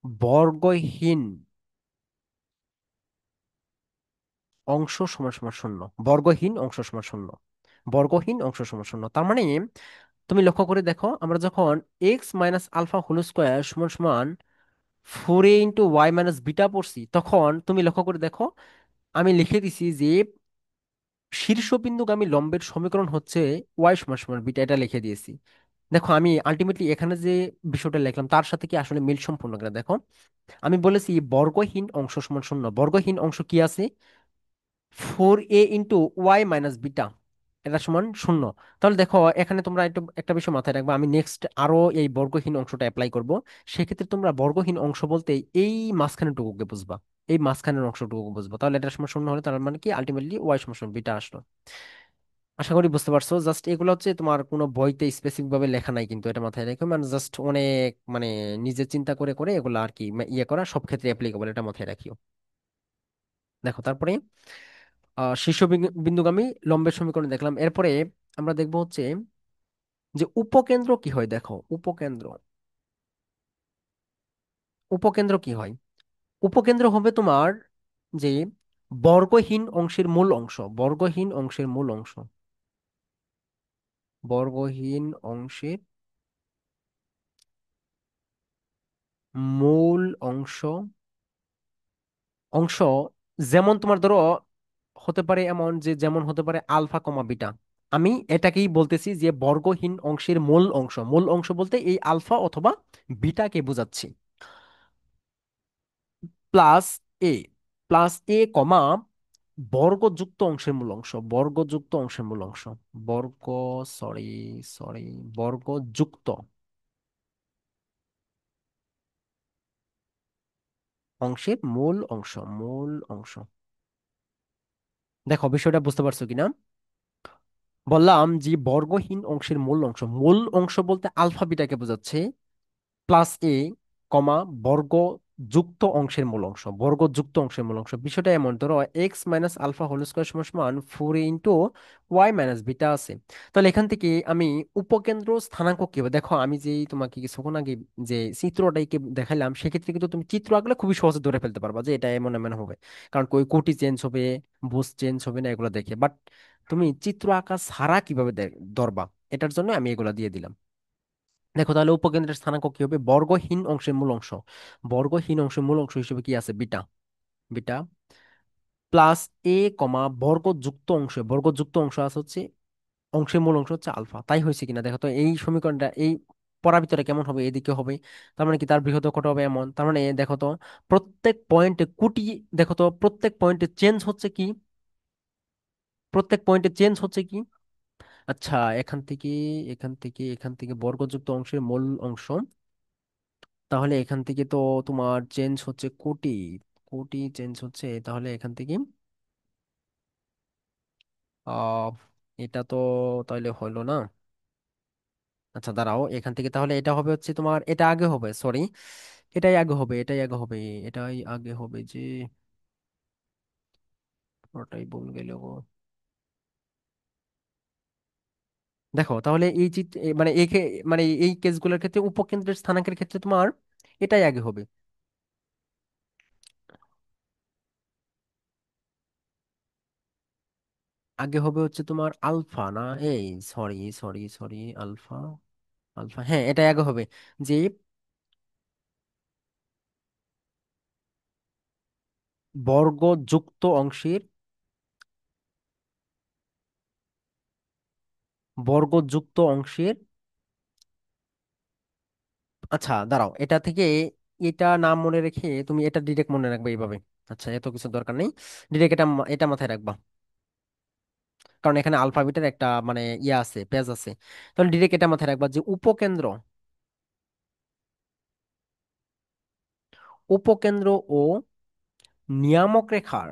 বর্গহীন অংশ সমান সমান শূন্য। বর্গহীন অংশ সমান শূন্য। বর্গহীন অংশ সমান শূন্য তার মানে, তুমি লক্ষ্য করে দেখো, আমরা যখন X minus alpha whole square সমান সমান 4a × y − β পড়ছি, তখন তুমি লক্ষ্য করে দেখো আমি লিখে দিছি যে শীর্ষবিন্দুগামী লম্বের সমীকরণ হচ্ছে ওয়াই সমান সমান বিটা, এটা লিখে দিয়েছি। দেখো আমি আলটিমেটলি এখানে যে বিষয়টা লিখলাম তার সাথে কি আসলে মিল সম্পূর্ণ কিনা দেখো। আমি বলেছি বর্গহীন অংশ সমান শূন্য, বর্গহীন অংশ কি আছে, 4a × y − β, এটা সমান শূন্য। তাহলে দেখো এখানে তোমরা একটু একটা বিষয় মাথায় রাখবে, আমি নেক্সট আরো এই বর্গহীন অংশটা অ্যাপ্লাই করব। সেক্ষেত্রে তোমরা বর্গহীন অংশ বলতে এই মাঝখানের টুকুকে বুঝবা, এই মাঝখানের অংশটুকু বুঝবো। তাহলে এটা সমান শূন্য হলে তার মানে কি আলটিমেটলি ওয়াই সমান সমান বিটা আসলো। আশা করি বুঝতে পারছো। জাস্ট এগুলো হচ্ছে তোমার কোনো বইতে স্পেসিফিক ভাবে লেখা নাই, কিন্তু এটা মাথায় রেখো, মানে জাস্ট অনেক মানে নিজে চিন্তা করে করে এগুলো আর কি ইয়ে করা, সব ক্ষেত্রে অ্যাপ্লিকেবল, এটা মাথায় রাখিও। দেখো তারপরে শীর্ষ বিন্দুগামী লম্বের সমীকরণ দেখলাম, এরপরে আমরা দেখবো হচ্ছে যে উপকেন্দ্র কি হয়। দেখো উপকেন্দ্র, উপকেন্দ্র কি হয়, উপকেন্দ্র হবে তোমার যে বর্গহীন অংশের মূল অংশ, বর্গহীন অংশের মূল অংশ, বর্গহীন অংশের মূল অংশ, অংশ যেমন তোমার ধরো হতে পারে এমন যে, যেমন হতে পারে আলফা কমা বিটা। আমি এটাকেই বলতেছি যে বর্গহীন অংশের মূল অংশ, মূল অংশ বলতে এই আলফা অথবা বিটাকে বোঝাচ্ছি। প্লাস এ, প্লাস এ কমা বর্গযুক্ত অংশের মূল অংশ, বর্গযুক্ত অংশের মূল অংশ, বর্গ, সরি সরি বর্গযুক্ত অংশের মূল অংশ, মূল অংশ। দেখো বিষয়টা বুঝতে পারছো কিনা। বললাম যে বর্গহীন অংশের মূল অংশ, মূল অংশ বলতে আলফা বিটাকে বোঝাচ্ছে, প্লাস এ কমা বর্গ যুক্ত অংশের মূল অংশ, বর্গ যুক্ত অংশের মূল অংশ। বিষয়টা এমন, ধরো X minus alpha whole square সমান সমান 4a × y − β আছে। তাহলে এখান থেকে আমি উপকেন্দ্র স্থানাঙ্ক কি হবে, দেখো আমি যে তোমাকে কিছুক্ষণ আগে যে চিত্রটাকে দেখালাম, সেক্ষেত্রে কিন্তু তুমি চিত্র আঁকলে খুবই সহজে ধরে ফেলতে পারবা যে এটা এমন এমন হবে, কারণ কই কোটি চেঞ্জ হবে, বুঝ চেঞ্জ হবে না এগুলো দেখে। বাট তুমি চিত্র আঁকা ছাড়া কিভাবে ধরবা, এটার জন্য আমি এগুলা দিয়ে দিলাম। দেখো তাহলে উপকেন্দ্রের স্থানাঙ্ক কি হবে, বর্গহীন অংশের মূল অংশ, বর্গহীন অংশের মূল অংশ হিসেবে কি আছে, বিটা, বিটা প্লাস এ কমা বর্গযুক্ত অংশ, বর্গযুক্ত অংশ আছে হচ্ছে অংশের মূল অংশ হচ্ছে আলফা। তাই হয়েছে কিনা দেখো তো, এই সমীকরণটা এই পড়ার ভিতরে কেমন হবে, এদিকে হবে, তার মানে কি তার বৃহৎ অঙ্কটা হবে এমন। তার মানে দেখো তো প্রত্যেক পয়েন্টে কুটি, দেখো তো প্রত্যেক পয়েন্টে চেঞ্জ হচ্ছে কি, প্রত্যেক পয়েন্টে চেঞ্জ হচ্ছে কি। আচ্ছা এখান থেকে, এখান থেকে বর্গযুক্ত অংশের মূল অংশ, তাহলে এখান থেকে তো তোমার চেঞ্জ হচ্ছে কোটি, কোটি চেঞ্জ হচ্ছে, তাহলে এখান থেকে আহ এটা তো তাহলে হলো না। আচ্ছা দাঁড়াও, এখান থেকে তাহলে এটা হবে হচ্ছে তোমার, এটা আগে হবে, সরি এটাই আগে হবে, এটাই আগে হবে, এটাই আগে হবে যে, ওটাই ভুল গেল গো। দেখো তাহলে এই মানে মানে এই কেসগুলোর ক্ষেত্রে উপকেন্দ্রের স্থানাঙ্কের ক্ষেত্রে তোমার এটাই আগে হবে। আগে হবে হচ্ছে তোমার আলফা না, এই sorry sorry sorry, alpha, alpha, হ্যাঁ এটাই আগে হবে। যে বর্গ যুক্ত অংশের, বর্গ যুক্ত অংশের, আচ্ছা দাঁড়াও এটা থেকে এটা নাম মনে রেখে তুমি এটা ডিরেক্ট মনে রাখবে এইভাবে। আচ্ছা এত কিছু দরকার নেই, ডিরেক্ট এটা এটা মাথায় রাখবা, কারণ এখানে আলফাবেটের একটা মানে ইয়ে আছে, পেজ আছে। তাহলে ডিরেক্ট এটা মাথায় রাখবা যে উপকেন্দ্র, উপকেন্দ্র ও নিয়ামক রেখার,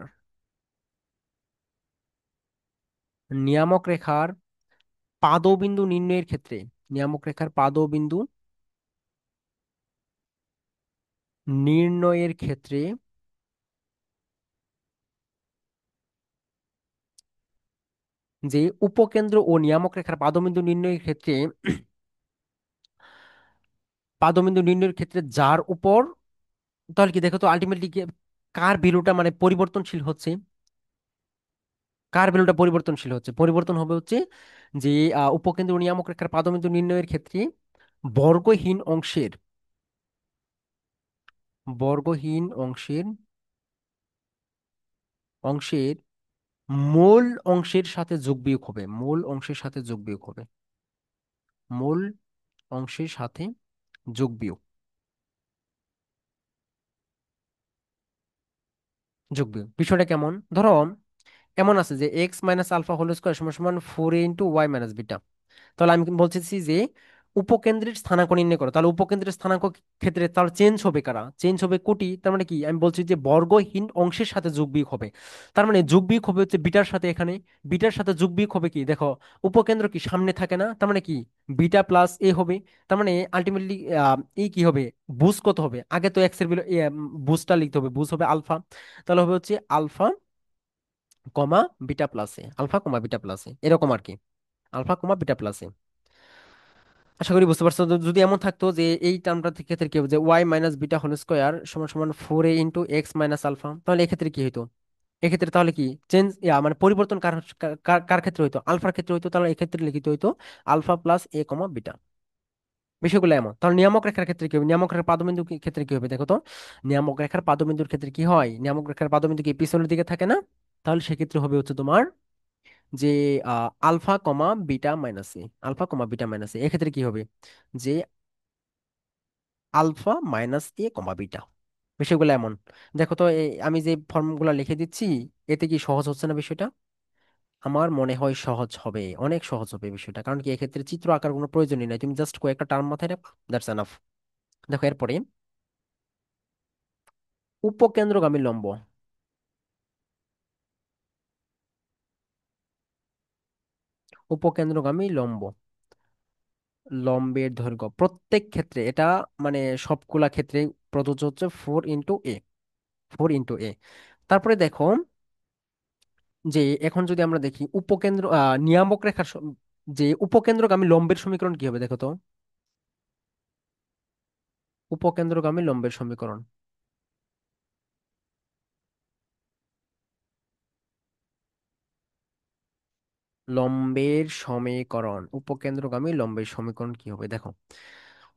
নিয়ামক রেখার পাদবিন্দু নির্ণয়ের ক্ষেত্রে, নিয়ামক রেখার পাদবিন্দু নির্ণয়ের ক্ষেত্রে যে উপকেন্দ্র ও নিয়ামক রেখার পাদবিন্দু নির্ণয়ের ক্ষেত্রে, পাদবিন্দু নির্ণয়ের ক্ষেত্রে যার উপর, তাহলে কি দেখো তো আলটিমেটলি কার ভ্যালুটা মানে পরিবর্তনশীল হচ্ছে, কার ভ্যালুটা পরিবর্তনশীল হচ্ছে, পরিবর্তন হবে হচ্ছে যে উপকেন্দ্র ও নিয়ামক রেখার পাদবিন্দু নির্ণয়ের ক্ষেত্রে বর্গহীন অংশের, বর্গহীন অংশের, অংশের মূল অংশের সাথে যোগ বিয়োগ হবে, মূল অংশের সাথে যোগ বিয়োগ হবে, মূল অংশের সাথে যোগ বিয়োগ, যোগ বিয়োগ বিষয়টা কেমন ধরো, এমন আছে যে X minus alpha whole square সমান সমান 4 ইন্টু ওয়াই মাইনাস বিটা। তাহলে আমি বলতেছি যে উপকেন্দ্রের স্থানাঙ্ক নির্ণয় করো, তাহলে উপকেন্দ্রের স্থানাঙ্ক ক্ষেত্রে তাহলে চেঞ্জ হবে কারা, চেঞ্জ হবে কোটি, তার মানে কি আমি বলছি যে বর্গহীন অংশের সাথে যোগ বিয়োগ হবে। তার মানে যোগ বিয়োগ হবে হচ্ছে বিটার সাথে, এখানে বিটার সাথে যোগ বিয়োগ হবে কি দেখো, উপকেন্দ্র কি সামনে থাকে না, তার মানে কি বিটা প্লাস এ হবে। তার মানে আলটিমেটলি এই কি হবে, বুঝ কত হবে, আগে তো এক্স এর বুঝটা লিখতে হবে, বুঝ হবে আলফা। তাহলে হবে হচ্ছে আলফা কমা বিটা প্লাসে, আলফা কমা বিটা প্লাসে, এরকম আর কি, আলফা কমা বিটা প্লাসে। আশা করি বুঝতে পারছো। তো যদি এমন থাকতো যে এই টার্মটার ক্ষেত্রে কি হবে যে Y minus beta whole square সমান সমান 4 a into X minus alpha, তাহলে এক্ষেত্রে কি হইতো, এক্ষেত্রে তাহলে কি চেঞ্জ মানে পরিবর্তন কার কার কার ক্ষেত্রে হইতো, আলফার ক্ষেত্রে হইতো, তাহলে এক্ষেত্রে লিখিত হইতো আলফা প্লাস এ কমা বিটা। বিষয়গুলো এমন, তাহলে নিয়ামক রেখার ক্ষেত্রে কি হবে, নিয়ামক রেখার পাদবিন্দু ক্ষেত্রে কি হবে দেখো তো, নিয়ামক রেখার পাদবিন্দুর ক্ষেত্রে কি হয়, নিয়ামক রেখার পাদবিন্দু কি পিছনের দিকে থাকে না, তাহলে সেক্ষেত্রে হবে হচ্ছে তোমার যে আলফা কমা বিটা মাইনাস এ, আলফা কমা বিটা মাইনাস এ, এক্ষেত্রে কি হবে যে আলফা মাইনাস এ কমা বিটা। বিষয়গুলো এমন, দেখো তো আমি যে ফর্মগুলো লিখে দিচ্ছি, এতে কি সহজ হচ্ছে না বিষয়টা? আমার মনে হয় সহজ হবে, অনেক সহজ হবে বিষয়টা, কারণ কি এক্ষেত্রে চিত্র আঁকার কোনো প্রয়োজনই নাই, তুমি জাস্ট কয়েকটা টার্ম মাথায় রাখো, দ্যাটস এনাফ। দেখো এরপরে উপকেন্দ্রগামী লম্ব, উপকেন্দ্রগামী লম্ব, লম্বের দৈর্ঘ্য প্রত্যেক ক্ষেত্রে এটা মানে সবগুলা ক্ষেত্রে প্রযোজ্য হচ্ছে 4 ইন্টু এ, 4 ইন্টু এ। তারপরে দেখো যে এখন যদি আমরা দেখি উপকেন্দ্র নিয়ামক রেখার যে উপকেন্দ্রগামী লম্বের সমীকরণ কি হবে দেখো তো, উপকেন্দ্রগামী লম্বের সমীকরণ, লম্বের সমীকরণ, উপকেন্দ্রগামী লম্বের সমীকরণ কি হবে দেখো,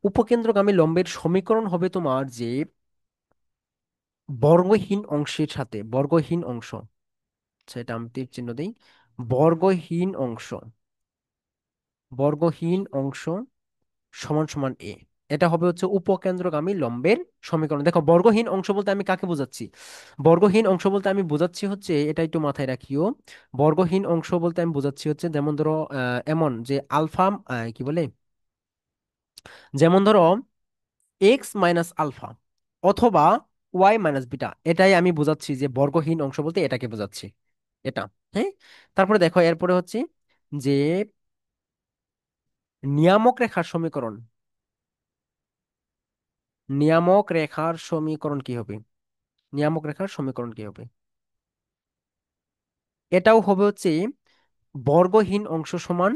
উপকেন্দ্রগামী লম্বের সমীকরণ হবে তোমার যে বর্গহীন অংশের সাথে, বর্গহীন অংশ, সেটা আমি তীর চিহ্ন দিই, বর্গহীন অংশ, বর্গহীন অংশ সমান সমান এ, এটা হবে হচ্ছে উপকেন্দ্রগামী লম্বের সমীকরণ। দেখো বর্গহীন অংশ বলতে আমি কাকে বোঝাচ্ছি, বর্গহীন অংশ বলতে আমি বোঝাচ্ছি হচ্ছে, এটা একটু মাথায় রাখিও, বর্গহীন অংশ বলতে আমি বোঝাচ্ছি হচ্ছে যেমন ধরো এমন যে আলফা কি বলে, যেমন ধরো এক্স মাইনাস আলফা অথবা ওয়াই মাইনাস বিটা, এটাই আমি বোঝাচ্ছি যে বর্গহীন অংশ বলতে এটাকে বোঝাচ্ছি, এটা। হ্যাঁ, তারপরে দেখো এরপরে হচ্ছে যে নিয়ামক রেখার সমীকরণ, নিয়ামক রেখার সমীকরণ কি হবে, নিয়ামক রেখার সমীকরণ কি হবে, এটাও হবে হচ্ছে বর্গহীন অংশ সমান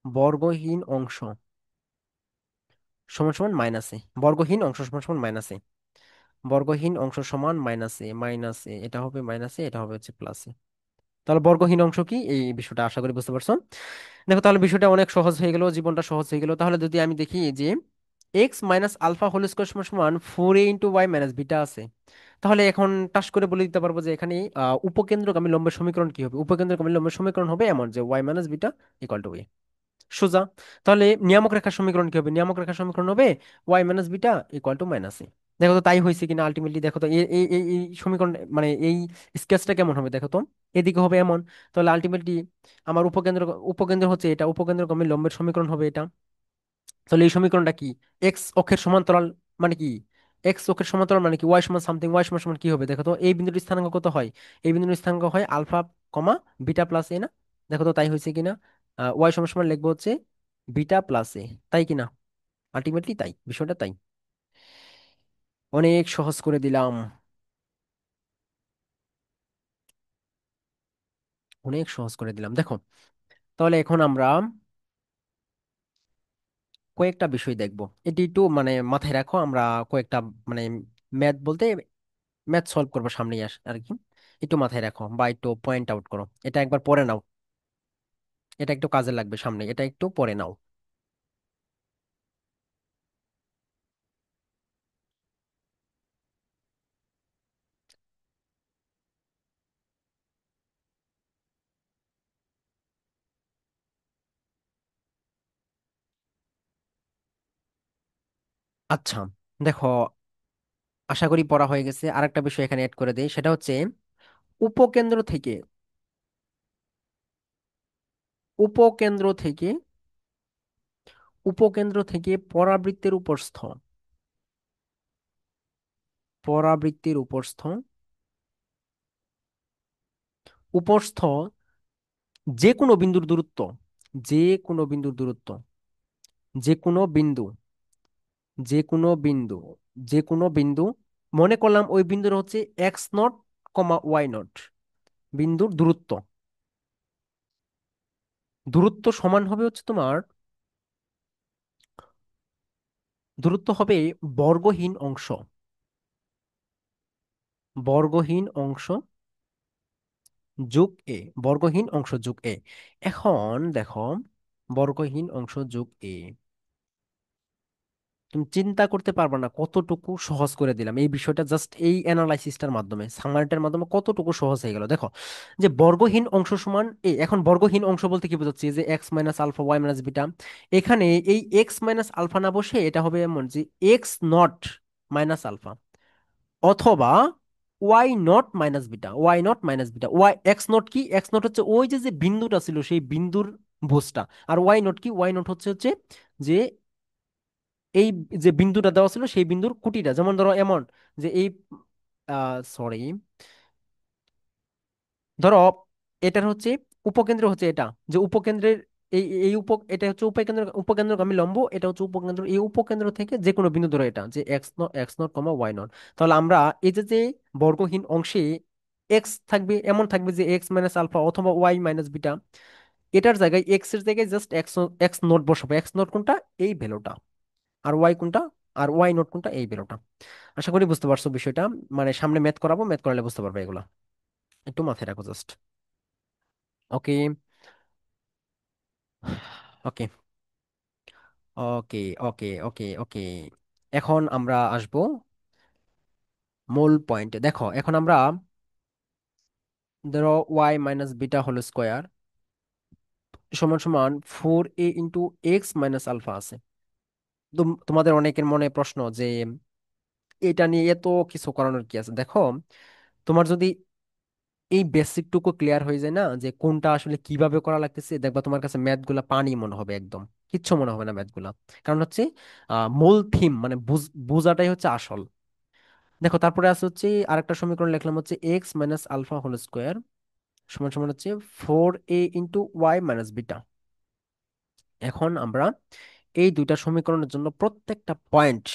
বর্গহীন অংশ সমান সমান মাইনাস এ। বর্গহীন অংশ সমান সমান মাইনাস এ। বর্গহীন অংশ সমান মাইনাস এ, মাইনাস এ, এটা হবে মাইনাস এ, এটা হবে হচ্ছে প্লাস এ। তাহলে বর্গহীন অংশ কি, এই বিষয়টা আশা করি বুঝতে পারছো। দেখো তাহলে বিষয়টা অনেক সহজ হয়ে গেল, জীবনটা সহজ হয়ে গেল। তাহলে যদি আমি দেখি যে X minus alpha whole square সমান সমান 4a × y − বিটা আছে, তাহলে এখন টাস করে বলে দিতে পারবো যে এখানে উপকেন্দ্রগামী লম্বের সমীকরণ কি হবে। উপকেন্দ্রগামী লম্বের সমীকরণ হবে এমন যে y − beta equal two a, সোজা। তাহলে নিয়ামক রেখার সমীকরণ কি হবে, নিয়ামক রেখার সমীকরণ হবে y − beta equal to minus a. দেখো তো তাই হয়েছে কিনা আলটিমেটলি, দেখো তো এই এই এই এই সমীকরণ মানে এই স্কেচটা কেমন হবে দেখো তো। এদিকে হবে এমন, তাহলে আলটিমেটলি আমার উপকেন্দ্র, উপকেন্দ্র হচ্ছে এটা, উপকেন্দ্রগামী লম্বের সমীকরণ হবে এটা। তাহলে এই সমীকরণটা কি, এক্স অক্ষের সমান্তরাল মানে কি, এক্স অক্ষের সমান্তরাল মানে কি ওয়াই সমান সামথিং, ওয়াই সমান সমান কি হবে দেখো তো। এই বিন্দুর স্থানাঙ্ক কত হয়, এই বিন্দুর স্থানাঙ্ক হয় আলফা কমা বিটা প্লাস এ না। দেখো তো তাই হয়েছে কিনা। ওয়াই সমান সমান লিখবো হচ্ছে বিটা প্লাস এ, তাই কিনা। আলটিমেটলি তাই, বিষয়টা তাই। অনেক সহজ করে দিলাম, অনেক সহজ করে দিলাম দেখো। তাহলে এখন আমরা কয়েকটা বিষয় দেখবো, এটি একটু মানে মাথায় রাখো। আমরা কয়েকটা মানে ম্যাথ বলতে ম্যাথ সলভ করবো সামনে আর কি। একটু মাথায় রাখো বা একটু পয়েন্ট আউট করো, এটা একবার পড়ে নাও। এটা একটু কাজে লাগবে সামনে, এটা একটু পড়ে নাও। আচ্ছা দেখো, আশা করি পড়া হয়ে গেছে। আরেকটা বিষয় এখানে অ্যাড করে দেই, সেটা হচ্ছে উপকেন্দ্র থেকে, উপকেন্দ্র থেকে, উপকেন্দ্র থেকে পরাবৃত্তের উপরস্থ, পরাবৃত্তের উপরস্থ, উপরস্থ যে কোনো বিন্দুর দূরত্ব, যে কোনো বিন্দুর দূরত্ব, যে কোনো বিন্দু, যে কোনো বিন্দু, যে কোনো বিন্দু, মনে করলাম ওই বিন্দুর হচ্ছে x0, y0, বিন্দুর দূরত্ব, দূরত্ব সমান হবে হচ্ছে তোমার, দূরত্ব হবে বর্গহীন অংশ, বর্গহীন অংশ যোগ এ, বর্গহীন অংশ যোগ এ। এখন দেখো, বর্গহীন অংশ যোগ এ, তুমি চিন্তা করতে পারবে না কতটুকু সহজ করে দিলাম এই বিষয়টা, জাস্ট এই অ্যানালাইসিসটার মাধ্যমে, সামারিটার মাধ্যমে কতটুকু সহজ হয়ে গেল দেখো। যে বর্গহীন অংশ সমান এ, এখন বর্গহীন অংশ বলতে কি বোঝাচ্ছি, যে x − আলফা y − বিটা, এখানে এই x − আলফা না বসে এটা হবে এমন যে x0 - আলফা, অথবা y0 - beta, y0 - beta, x0 কি, x0 হচ্ছে ওই যে যে বিন্দুটা ছিল সেই বিন্দুর ভুজটা। আর y0 কি, y0 হচ্ছে হচ্ছে যে এই যে বিন্দুটা দেওয়া ছিল সেই বিন্দুর কুটিটা, যেমন ধরো এমন যে এই, সরি, ধরো এটার হচ্ছে উপকেন্দ্র হচ্ছে এটা, যে উপকেন্দ্রের এই এই এটা হচ্ছে উপকেন্দ্র, উপকেন্দ্রগামী লম্ব, এটা হচ্ছে উপকেন্দ্র, এই উপকেন্দ্র থেকে যে কোনো বিন্দু ধরো এটা যে x0, তাহলে আমরা এই যে যে বর্গহীন অংশে এক্স থাকবে, এমন থাকবে যে x − আলফা অথবা y − বিটা, এটার জায়গায় এক্স এর জায়গায় জাস্ট x0 বসাবো। x0 কোনটা, এই ভ্যালুটা। আর ওয়াই কোনটা, আর y0 কোনটা, এই ভ্যালুটা। আশা করি বুঝতে পারছো বিষয়টা। মানে সামনে ম্যাথ করাবো, ম্যাথ করালে বুঝতে পারবে এগুলা, একটু মাথায় রাখো জাস্ট। ওকে, ওকে, ওকে, ওকে, ওকে, ওকে। এখন আমরা আসবো মূল পয়েন্টে। দেখো এখন আমরা ধরো y − বিটা হোল স্কোয়ার সমান সমান 4a × x − আলফা আছে। তোমাদের অনেকের মনে প্রশ্ন যে এটা নিয়ে এত কিছু করানোর কি আছে। দেখো তোমার যদি এই বেসিকটুকু ক্লিয়ার হয়ে যায় না, যে কোনটা আসলে কিভাবে করা লাগতেছে, দেখবা তোমার কাছে ম্যাথ গুলা পানি মনে হবে, একদম কিচ্ছু মনে হবে না ম্যাথ গুলা। কারণ হচ্ছে মূল থিম মানে বোঝাটাই হচ্ছে আসল। দেখো তারপরে আছে হচ্ছে আরেকটা সমীকরণ লিখলাম হচ্ছে x − আলফা হোল স্কোয়ার সমান সমান হচ্ছে 4a × y − বিটা। এখন আমরা এই দুইটা সমীকরণের জন্য প্রত্যেকটা পয়েন্ট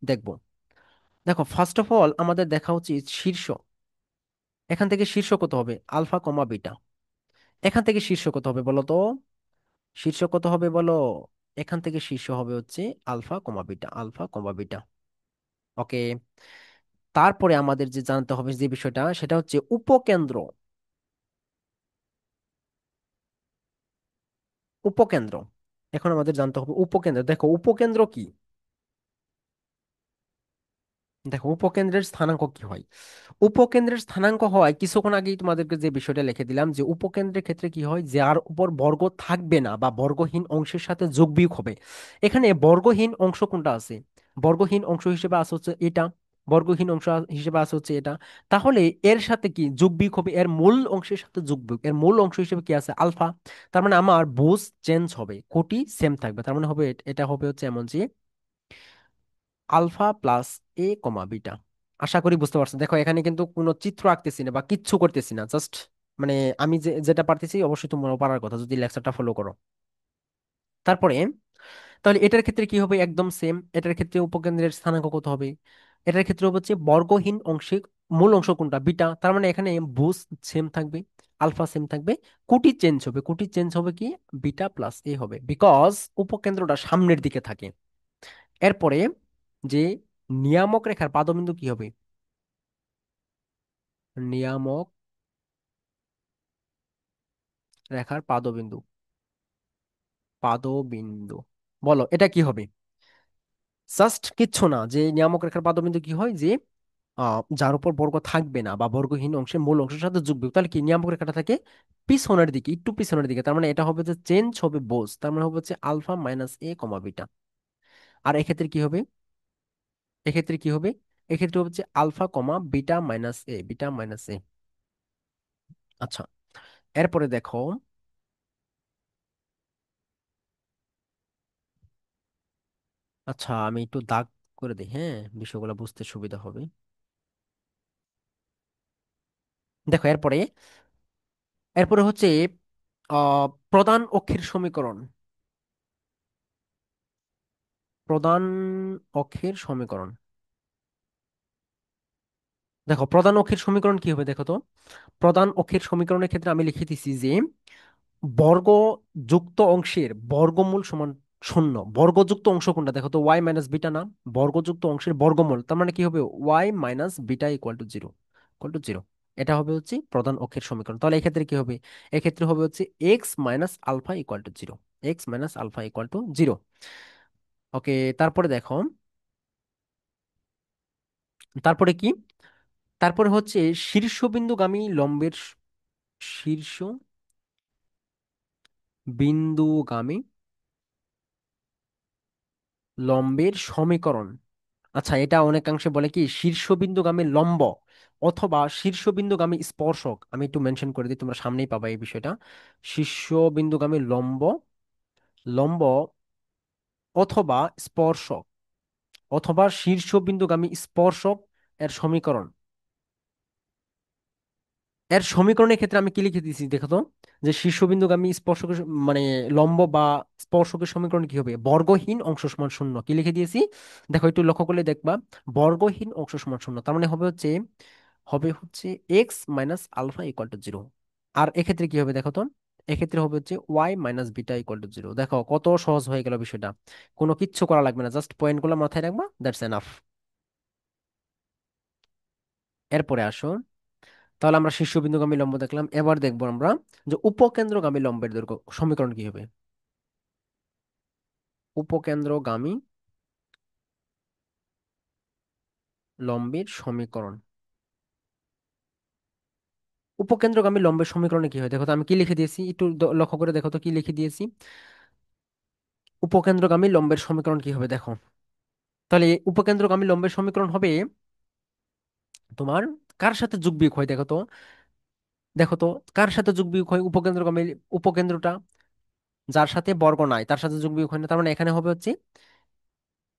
দেখব। দেখো ফার্স্ট অফ অল আমাদের দেখা উচিত শীর্ষ, এখান থেকে শীর্ষ কত হবে, আলফা কমা বিটা। এখান থেকে শীর্ষ কত হবে বলো তো, শীর্ষ কত হবে বলো? এখান থেকে শীর্ষ হবে হচ্ছে alpha comma beta, alpha comma beta. Okay. তারপরে আমাদের যে জানতে হবে যে বিষয়টা সেটা হচ্ছে উপকেন্দ্র। উপকেন্দ্র। এখন আমাদের জানতে হবে উপকেন্দ্র। দেখো উপকেন্দ্র কি। দেখো উপকেন্দ্রের স্থানাঙ্ক কি হয়। উপকেন্দ্রের স্থানাঙ্ক হয় কিছুক্ষণ আগেই তোমাদেরকে যে বিষয়টা লিখে দিলাম, যে উপকেন্দ্রের ক্ষেত্রে কি হয়, যার উপর বর্গ থাকবে না বা বর্গহীন অংশের সাথে যোগ বিয়োগ হবে। এখানে বর্গহীন অংশ কোনটা আছে? বর্গহীন অংশ হিসেবে আছে হচ্ছে এটা। বর্গহীন অংশ হিসেবে আছে হচ্ছে এটা। তাহলে এর সাথে কি যোগ বিয়োগ হবে? এর মূল অংশের সাথে যোগ বিয়োগ। এর মূল অংশ হিসেবে কি আছে? আলফা। তার মানে আমার বুঝ চেঞ্জ হবে, কোটি সেম থাকবে। তার মানে হবে এটা হবে হচ্ছে এমন যে আলফা প্লাস এ কমা বিটা। আশা করি বুঝতে পারছো। দেখো এখানে কিন্তু কোনো চিত্র আঁকতেছি না বা কিচ্ছু করতেছি না, জাস্ট মানে আমি যেটা পারতেছি অবশ্যই তোমরাও পারার কথা যদি লেকচারটা ফলো করো। তারপরে তাহলে এটার ক্ষেত্রে কি হবে? একদম সেম। এটার ক্ষেত্রে উপকেন্দ্রের স্থানাঙ্ক কত হবে? এটার ক্ষেত্রে হচ্ছে বর্গহীন অংশে মূল অংশ কোনটা? বিটা। তার মানে এখানে ভুজ সেম থাকবে, আলফা সেম থাকবে। কোটি চেঞ্জ হবে, কোটি চেঞ্জ হবে কি? বিটা প্লাস এ হবে, বিকজ উপকেন্দ্রটা সামনের দিকে থাকে। এরপরে যে নিয়ামক রেখার পাদবিন্দু কি হবে? নিয়ামক রেখার পাদবিন্দু, পাদবিন্দু, বলো এটা কি হবে? জাস্ট কিচ্ছু না, যে নিয়ামক রেখার পাদবিন্দু কি হয়, যে যার উপর বর্গ থাকবে না বা বর্গহীন অংশের মূল অংশের সাথে যোগ বিয়োগ। তাহলে কি নিয়ামক রেখাটা থাকে পিছনের দিকে, একটু পিছনের দিকে। তার মানে এটা হবে যে চেঞ্জ হবে বোস। তার মানে হবে হচ্ছে আলফা মাইনাস এ কমা বিটা। আর এক্ষেত্রে কি হবে? এক্ষেত্রে কি হবে? এক্ষেত্রে হচ্ছে আলফা কমা বিটা মাইনাস এ, বিটা মাইনাস এ। আচ্ছা, এরপরে দেখো। আচ্ছা আমি একটু দাগ করে দিই, হ্যাঁ, বিষয়গুলো বুঝতে সুবিধা হবে। দেখো এরপরে, এরপরে হচ্ছে প্রধান অক্ষের সমীকরণ। প্রধান অক্ষের সমীকরণ। দেখো প্রধান অক্ষের সমীকরণ কি হবে দেখো তো। প্রধান অক্ষের সমীকরণের ক্ষেত্রে আমি লিখে দিছি যে বর্গ যুক্ত অংশের বর্গমূল সমান শূন্য। বর্গযুক্ত অংশ কোনটা দেখো তো? ওয়াই মাইনাস বিটা না? বর্গযুক্ত অংশের বর্গমূল, তার মানে কি হবে? Y minus beta equal to zero, equal to zero. এটা হবে হচ্ছে প্রধান অক্ষের সমীকরণ। তাহলে এক্ষেত্রে কি হবে? এক্ষেত্রে হবে হচ্ছে x minus alpha equal to zero, x minus alpha equal to zero. Okay. তারপরে দেখো, তারপরে কি? তারপরে হচ্ছে শীর্ষবিন্দুগামী লম্বের শীর্ষ বিন্দুগামী লম্বের সমীকরণ। আচ্ছা এটা অনেকাংশে বলে কি শীর্ষবিন্দুগামী লম্ব অথবা শীর্ষবিন্দুগামী স্পর্শক। আমি একটু মেনশন করে দিই, তোমরা সামনেই পাবা এই বিষয়টা। শীর্ষবিন্দুগামী লম্ব, লম্ব অথবা স্পর্শক, অথবা শীর্ষবিন্দুগামী স্পর্শক এর সমীকরণ। এর সমীকরণের ক্ষেত্রে আমি কি লিখে দিয়েছি দেখো তো, যে শীর্ষবিন্দুগামী স্পর্শকের মানে লম্ব বা স্পর্শকের সমীকরণ কি হবে? বর্গহীন অংশ সমান শূন্য। কি লিখে দিয়েছি দেখো, একটু লক্ষ্য করলে দেখবা বর্গহীন অংশ সমান শূন্য। তার মানে হবে হচ্ছে, হবে হচ্ছে x minus alpha equal to zero. আর এক্ষেত্রে কি হবে দেখো তো, এক্ষেত্রে হবে হচ্ছে Y minus beta equal to zero. দেখো কত সহজ হয়ে গেল বিষয়টা। কোনো কিচ্ছু করা লাগবে না, জাস্ট পয়েন্টগুলো মাথায় রাখবা, দ্যাটস এনাফ। এরপরে আসো, তাহলে আমরা শীর্ষবিন্দুগামী লম্ব দেখলাম। এবার দেখবো আমরা যে উপকেন্দ্রগামী লম্বের দৈর্ঘ্য সমীকরণ কি হবে। উপকেন্দ্রগামী লম্বের সমীকরণ। উপকেন্দ্রগামী লম্বের সমীকরণে কি হয় দেখো তো, আমি কি লিখে দিয়েছি একটু লক্ষ্য করে দেখো তো কি লিখে দিয়েছি। উপকেন্দ্রগামী লম্বের সমীকরণ কি হবে দেখো। তাহলে উপকেন্দ্রগামী লম্বের সমীকরণ হবে তোমার কার সাথে যোগ বিয়োগ হয় দেখো তো। দেখো তো কার সাথে যোগ বিয়োগ হয় উপকেন্দ্রগামী, উপকেন্দ্রটা যার সাথে বর্গ নাই তার সাথে যোগ বিয়োগ হয় না। তার মানে এখানে হবে হচ্ছে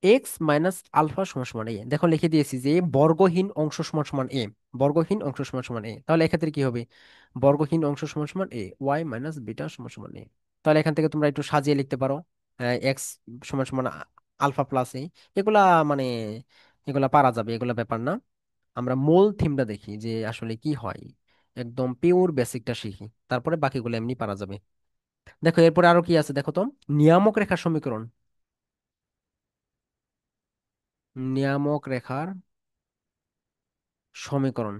এক্স মাইনাস আলফা সমান সমান এ। দেখো লিখে দিয়েছি যে বর্গহীন অংশ সমান সমান এ, বর্গহীন অংশ সমান সমান এ। তাহলে এক্ষেত্রে কি হবে? বর্গহীন অংশ সমান সমান এ, ওয়াই মাইনাস বিটা সমান সমান এ। তাহলে এখান থেকে তোমরা একটু সাজিয়ে লিখতে পারো। এক্স সমান সমান আলফা প্লাস এ। এগুলা মানে এগুলা পারা যাবে, এগুলা ব্যাপার না। আমরা মূল থিমটা দেখি যে আসলে কি হয়, একদম পিওর বেসিকটা শিখি, তারপরে বাকিগুলো এমনি পারা যাবে। দেখো এরপরে আরো কি আছে দেখো তো, নিয়ামক রেখার সমীকরণ। নিয়ামক রেখার সমীকরণ।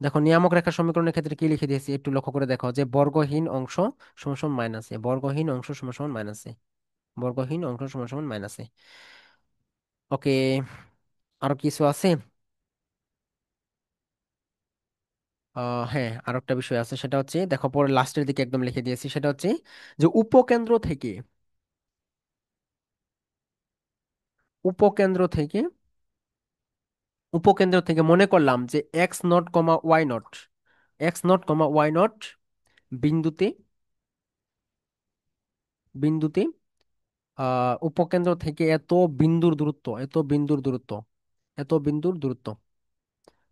দেখো নিয়ামক রেখার সমীকরণের ক্ষেত্রে কি লিখে দিয়েছি একটু লক্ষ্য করে দেখো, যে বর্গহীন অংশ সমান সমান মাইনাস এ, বর্গহীন অংশ সমান সমান মাইনাস এ, বর্গহীন অংশ সমান সমান মাইনাস এ। ওকে, আরো কিছু আছে? হ্যাঁ, আরো একটা বিষয় আছে, সেটা হচ্ছে দেখো পরে লাস্টের দিকে একদম লিখে দিয়েছি, সেটা হচ্ছে যে উপকেন্দ্র থেকে, উপকেন্দ্র থেকে উপকেন্দ্র থেকে মনে করলাম যে x naught comma Y naught, X naught comma Y naught বিন্দুতে, বিন্দুতে উপকেন্দ্র থেকে এত বিন্দুর দূরত্ব, এত বিন্দুর দূরত্ব, এত বিন্দুর দূরত্ব,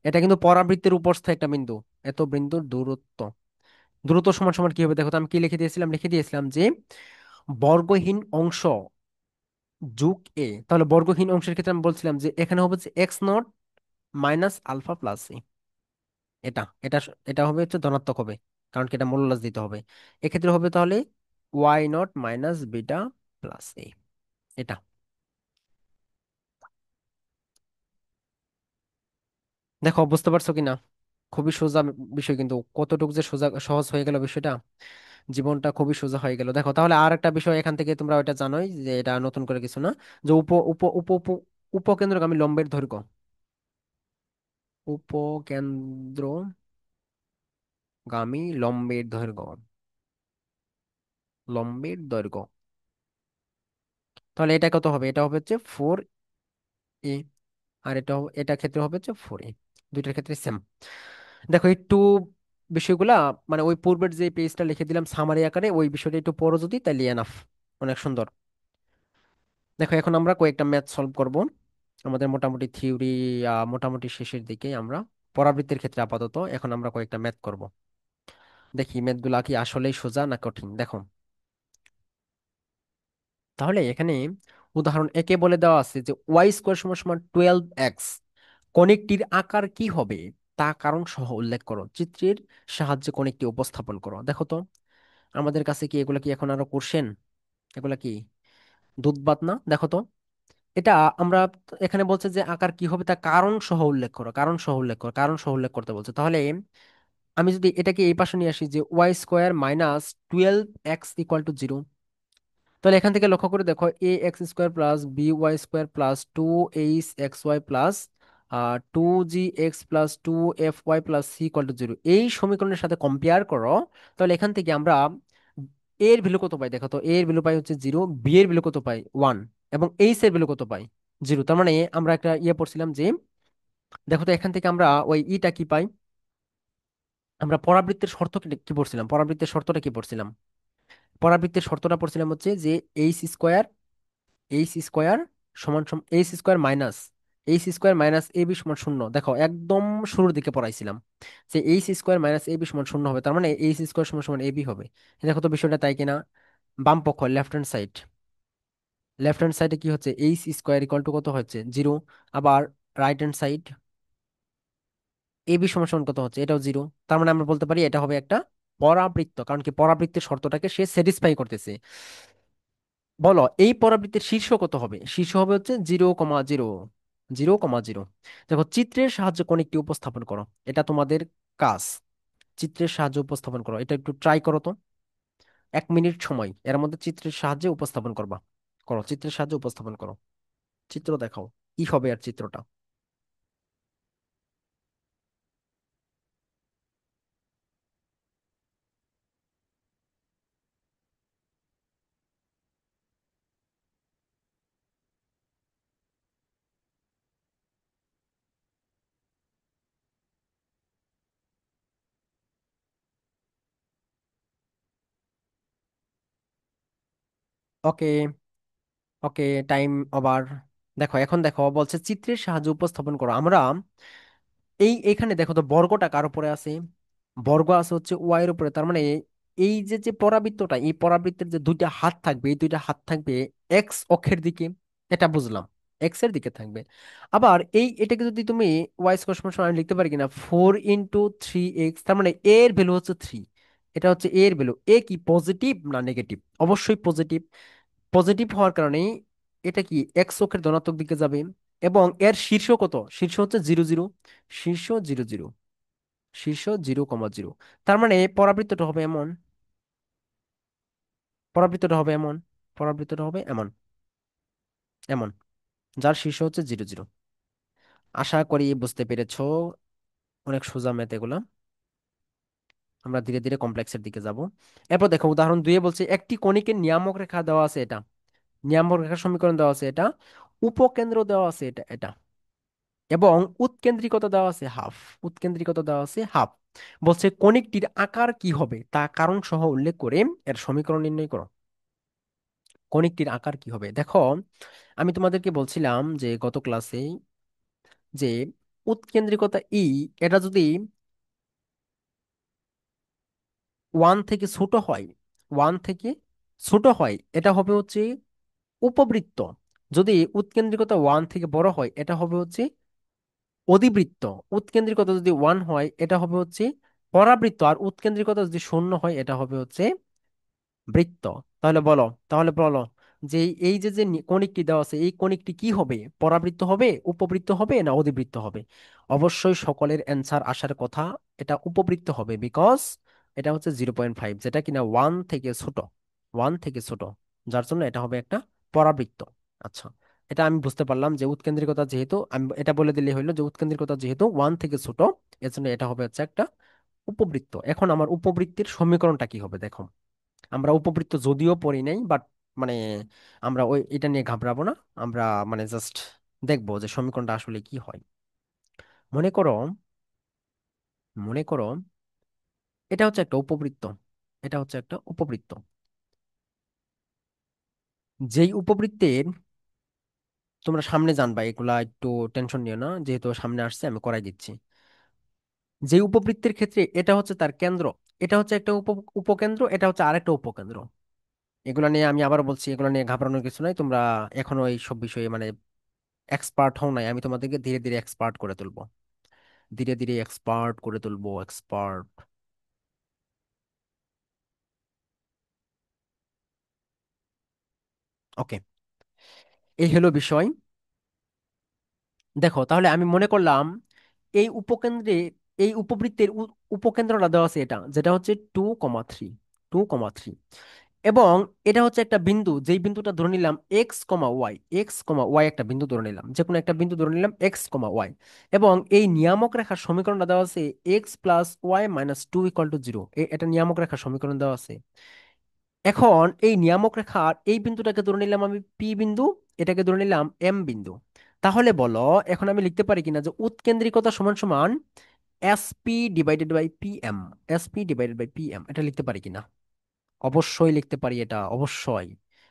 এটা কিন্তু পরাবৃত্তের উপরস্থ একটা বিন্দু, এত বিন্দুর দূরত্ব, দূরত্ব সমান সমান কি হবে দেখো তো, আমি কি লিখে দিয়েছিলাম, লিখে দিয়েছিলাম যে বর্গহীন অংশ যোগ এ। তাহলে বর্গহীন অংশের ক্ষেত্রে আমি বলছিলাম যে এখানে হবে যে x naught minus alpha plus a, এটা এটা এটা হবে হচ্ছে ধনাত্মক হবে, কারণ কি এটা মূল্যাস দিতে হবে। এক্ষেত্রে হবে তাহলে y naught minus beta plus a, এটা। দেখো বুঝতে পারছো কিনা? খুবই সোজা বিষয়, কিন্তু কতটুকু যে সোজা সহজ হয়ে গেল বিষয়টা, জীবনটা খুবই সোজা হয়ে গেল। দেখো তাহলে আর একটা বিষয় এখান থেকে তোমরা ওইটা জানোই, যে এটা নতুন করে কিছু না, যে উপ উপ উপ উপ উপকেন্দ্রগামী লম্বের দৈর্ঘ্য, উপকেন্দ্রগামী লম্বের দৈর্ঘ্য, লম্বের দৈর্ঘ্য। তাহলে এটা কত হবে, এটা হবে হচ্ছে 4 এ, আর এটা ক্ষেত্রে হবে হচ্ছে 4 এ, দুইটার ক্ষেত্রে সেম। দেখো একটু বিষয়গুলা, মানে ওই পূর্বের যে পেজটা লিখে দিলাম সামারি আকারে, ওই বিষয়টা একটু পড়ো যদি, তাহলে এনাফ, অনেক সুন্দর। দেখো এখন আমরা কয়েকটা ম্যাথ সলভ করব, আমাদের মোটামুটি থিওরি মোটামুটি শেষের দিকে আমরা, পরাবৃত্তির ক্ষেত্রে আপাতত এখন আমরা কয়েকটা ম্যাথ করব। দেখি ম্যাথগুলা কি আসলেই সোজা না কঠিন, দেখো। তাহলে এখানে উদাহরণ একে বলে দেওয়া আছে যে ওয়াই স্কোয়ার সমান সমান 12x, কণিকটির আকার কি হবে তা কারণ সহ উল্লেখ করো, চিত্রের সাহায্যে কণিকটি উপস্থাপন করো। দেখো তো আমাদের কাছে কি এগুলা কি এখন আরো কোশ্চেন, এগুলা কি দুধ ভাত না? দেখো তো এটা আমরা, এখানে বলছে যে আকার কি হবে তা কারণ সহ উল্লেখ করো, কারণ সহ উল্লেখ করো, কারণ সহ উল্লেখ করতে বলছে। তাহলে আমি যদি এটাকে এই পাশে নিয়ে আসি, যে y square minus 12x equal to 0, তাহলে এখান থেকে লক্ষ্য করে দেখো a x square plus b y square plus 2h xy plus 2g(x) plus 2fy plus c equal to 0, এই সমীকরণের সাথে কম্পেয়ার করো। তাহলে এখান থেকে আমরা এ এর ভ্যালু কত পাই দেখো তো, এ এর ভ্যালু পাই হচ্ছে 0, বি এর ভ্যালু কত পাই 1, এবং এইচ এর ভ্যালু কত পাই 0। তার মানে আমরা একটা ইয়ে পড়ছিলাম যে, দেখো তো এখান থেকে আমরা ওই ইটা কি পাই, আমরা পরাবৃত্তের শর্ত কি কি পড়ছিলাম, পরাবৃত্তের শর্তটা কি পড়ছিলাম, পরাবৃত্তের শর্তটা পড়ছিলাম হচ্ছে যে এইচ স্কোয়ার সমান সমান h square minus, h square minus a b সমান 0। দেখো একদম শুরুর দিকে পড়াইছিলাম যে h square minus a b সমান 0 হবে, তার মানে এইচ স্কোয়ার সমান সমান এ বি হবে। দেখো তো বিষয়টা তাই কিনা? বাম পক্ষ left hand side, left hand সাইডে কি হচ্ছে এইচ স্কোয়ার ইকুয়াল টু কত হচ্ছে 0, আবার রাইট হ্যান্ড সাইড এ বি সমান সমান কত হচ্ছে, এটাও 0। তার মানে আমরা বলতে পারি এটা হবে একটা পরাবৃত্ত, কারণ কি পরাবৃত্তের শর্তটাকে সে স্যাটিসফাই করতেছে। বলো এই পরাবৃত্তের শীর্ষ কত হবে, শীর্ষ হবে হচ্ছে 0,0, 0,0। দেখো চিত্রের সাহায্যে কোণিকটি উপস্থাপন করো, এটা তোমাদের কাজ, চিত্রের সাহায্যে উপস্থাপন করো, এটা একটু ট্রাই করো তো, 1 মিনিট সময় এর মধ্যে চিত্রের সাহায্যে উপস্থাপন করবা, করো চিত্রের সাহায্যে উপস্থাপন করো, চিত্র দেখাও কি হবে আর চিত্রটা। ওকে, ওকে, টাইম ওভার। দেখো এখন দেখো বলছে চিত্রের সাহায্যে উপস্থাপন করো, আমরা এখানে দেখো তো বর্গটা কার উপরে আছে, বর্গ আছে হচ্ছে ওয়াই এর উপরে, তার মানে এই যে যে পরাবৃত্তটা, এই পরাবৃত্তের যে দুইটা হাত থাকবে, এই দুইটা হাত থাকবে এক্স অক্ষের দিকে, এটা বুঝলাম, এক্স এর দিকে থাকবে। আবার এটাকে যদি তুমি ওয়াই স্কোয়ার সমান সমান আমি লিখতে পারি কিনা 4 × 3x, তার মানে এর ভ্যালু হচ্ছে 3, এটা হচ্ছে এ এর ভ্যালু। এ কি পজিটিভ না নেগেটিভ? অবশ্যই পজিটিভ। পজিটিভ হওয়ার কারণে এটা কি এক্স অক্ষের ধনাত্মক দিকে যাবে। এবং এর শীর্ষ কত? শীর্ষ হচ্ছে 0 0। শীর্ষ 0 0। শীর্ষ 0,0। তার মানে পরাবৃত্তটা হবে এমন। পরাবৃত্তটা হবে এমন। পরাবৃত্তটা হবে এমন। এমন। যার শীর্ষ হচ্ছে 0 0। আশা করি বুঝতে পেরেছো। অনেক সোজা ম্যাথ এগুলা। আমরা ধীরে ধীরে কমপ্লেক্সের দিকে যাব। এরপর দেখো উদাহরণ 2 বলছে একটি কণিকের নিয়ামক রেখা দেওয়া আছে এটা। নিয়ামক রেখার সমীকরণ দেওয়া আছে এটা। উপকেন্দ্র দেওয়া আছে এটা এটা। এবং উৎকেন্দ্রিকতা দেওয়া আছে হাফ। উৎকেন্দ্রিকতা দেওয়া আছে হাফ। বলছে কণিকটির আকার কি হবে তা কারণ সহ উল্লেখ করে এর সমীকরণ নির্ণয় করো। কণিকটির আকার কি হবে দেখো। আমি তোমাদেরকে বলছিলাম যে গত ক্লাসে যে উৎকেন্দ্রিকতা এটা যদি 1 থেকে ছোট হয়, 1 থেকে ছোট হয়, এটা হবে হচ্ছে উপবৃত্ত। যদি উৎকেন্দ্রিকতা 1 থেকে বড় হয় এটা হবে হচ্ছে অধিবৃত্ত। উৎকেন্দ্রিকতা যদি 1 হয় এটা হবে হচ্ছে পরাবৃত্ত। আর উৎকেন্দ্রিকতা যদি 0 হয় এটা হবে হচ্ছে বৃত্ত। তাহলে বলো, তাহলে বলো যে এই যে যে কণিকটি দেওয়া আছে এই কণিকটি কি হবে? পরাবৃত্ত হবে, উপবৃত্ত হবে, না অধিবৃত্ত হবে? অবশ্যই সকলের অ্যান্সার আসার কথা এটা উপবৃত্ত হবে, বিকজ এটা হচ্ছে 0.5, যেটা কিনা 1 থেকে ছোট। 1 থেকে ছোট, যার জন্য এটা হবে একটা পরাবৃত্ত। আচ্ছা, এটা আমি বুঝতে পারলাম যে উৎকেন্দ্রিকতা যেহেতু, আমি এটা বলে দিলে হইলো যে উৎকেন্দ্রিকতা যেহেতু 1 থেকে ছোট, এর জন্য এটা হবে হচ্ছে একটা উপবৃত্ত। এখন আমার উপবৃত্তের সমীকরণটা কি হবে দেখো। আমরা উপবৃত্ত যদিও পড়ি নাই, বাট মানে আমরা ওই এটা নিয়ে ঘাবড়াবো না। আমরা মানে জাস্ট দেখবো যে সমীকরণটা আসলে কি হয়। মনে করো, মনে করো এটা হচ্ছে একটা উপবৃত্ত। এটা হচ্ছে একটা উপবৃত্ত। যেই উপবৃত্তের, তোমরা সামনে জানবা এগুলা, একটু টেনশন নিও না, যেহেতু সামনে আসছে আমি করাই দিচ্ছি। যে উপবৃত্তের ক্ষেত্রে এটা হচ্ছে তার কেন্দ্র, এটা হচ্ছে একটা উপকেন্দ্র, এটা হচ্ছে আরেকটা উপকেন্দ্র। এগুলা নিয়ে আমি আবার বলছি, এগুলা নিয়ে ঘাবড়ানোর কিছু নাই। তোমরা এখনো এই সব বিষয়ে মানে এক্সপার্ট হও নাই, আমি তোমাদেরকে ধীরে ধীরে এক্সপার্ট করে তুলবো। ধীরে ধীরে এক্সপার্ট করে তুলবো, এক্সপার্ট। ওকে, এই হলো বিষয়। দেখো তাহলে আমি মনে করলাম এই উপকেন্দ্রে, এই উপবৃত্তের উপকেন্দ্রটা দেওয়া আছে এটা, যেটা হচ্ছে 2,3। 2,3। এবং এটা হচ্ছে একটা বিন্দু, যেই বিন্দুটা ধরে নিলাম x, y। x, y একটা বিন্দু ধরে নিলাম, যে কোনো একটা বিন্দু ধরে নিলাম x, y। এবং এই নিয়ামক রেখার সমীকরণটা দেওয়া আছে x+y−2 = 0। এটা নিয়ামক রেখার সমীকরণ দেওয়া আছে। এখন এই নিয়ামক রেখার এই বিন্দুটাকে ধরে নিলাম আমি পি বিন্দু, এটাকে ধরে নিলাম এম বিন্দু। তাহলে বলো, এখন আমি লিখতে পারি কিনা যে উৎকেন্দ্রিকতা সমান সমান SP/PM। SP/PM এটা লিখতে পারি কিনা? অবশ্যই লিখতে পারি এটা, অবশ্যই।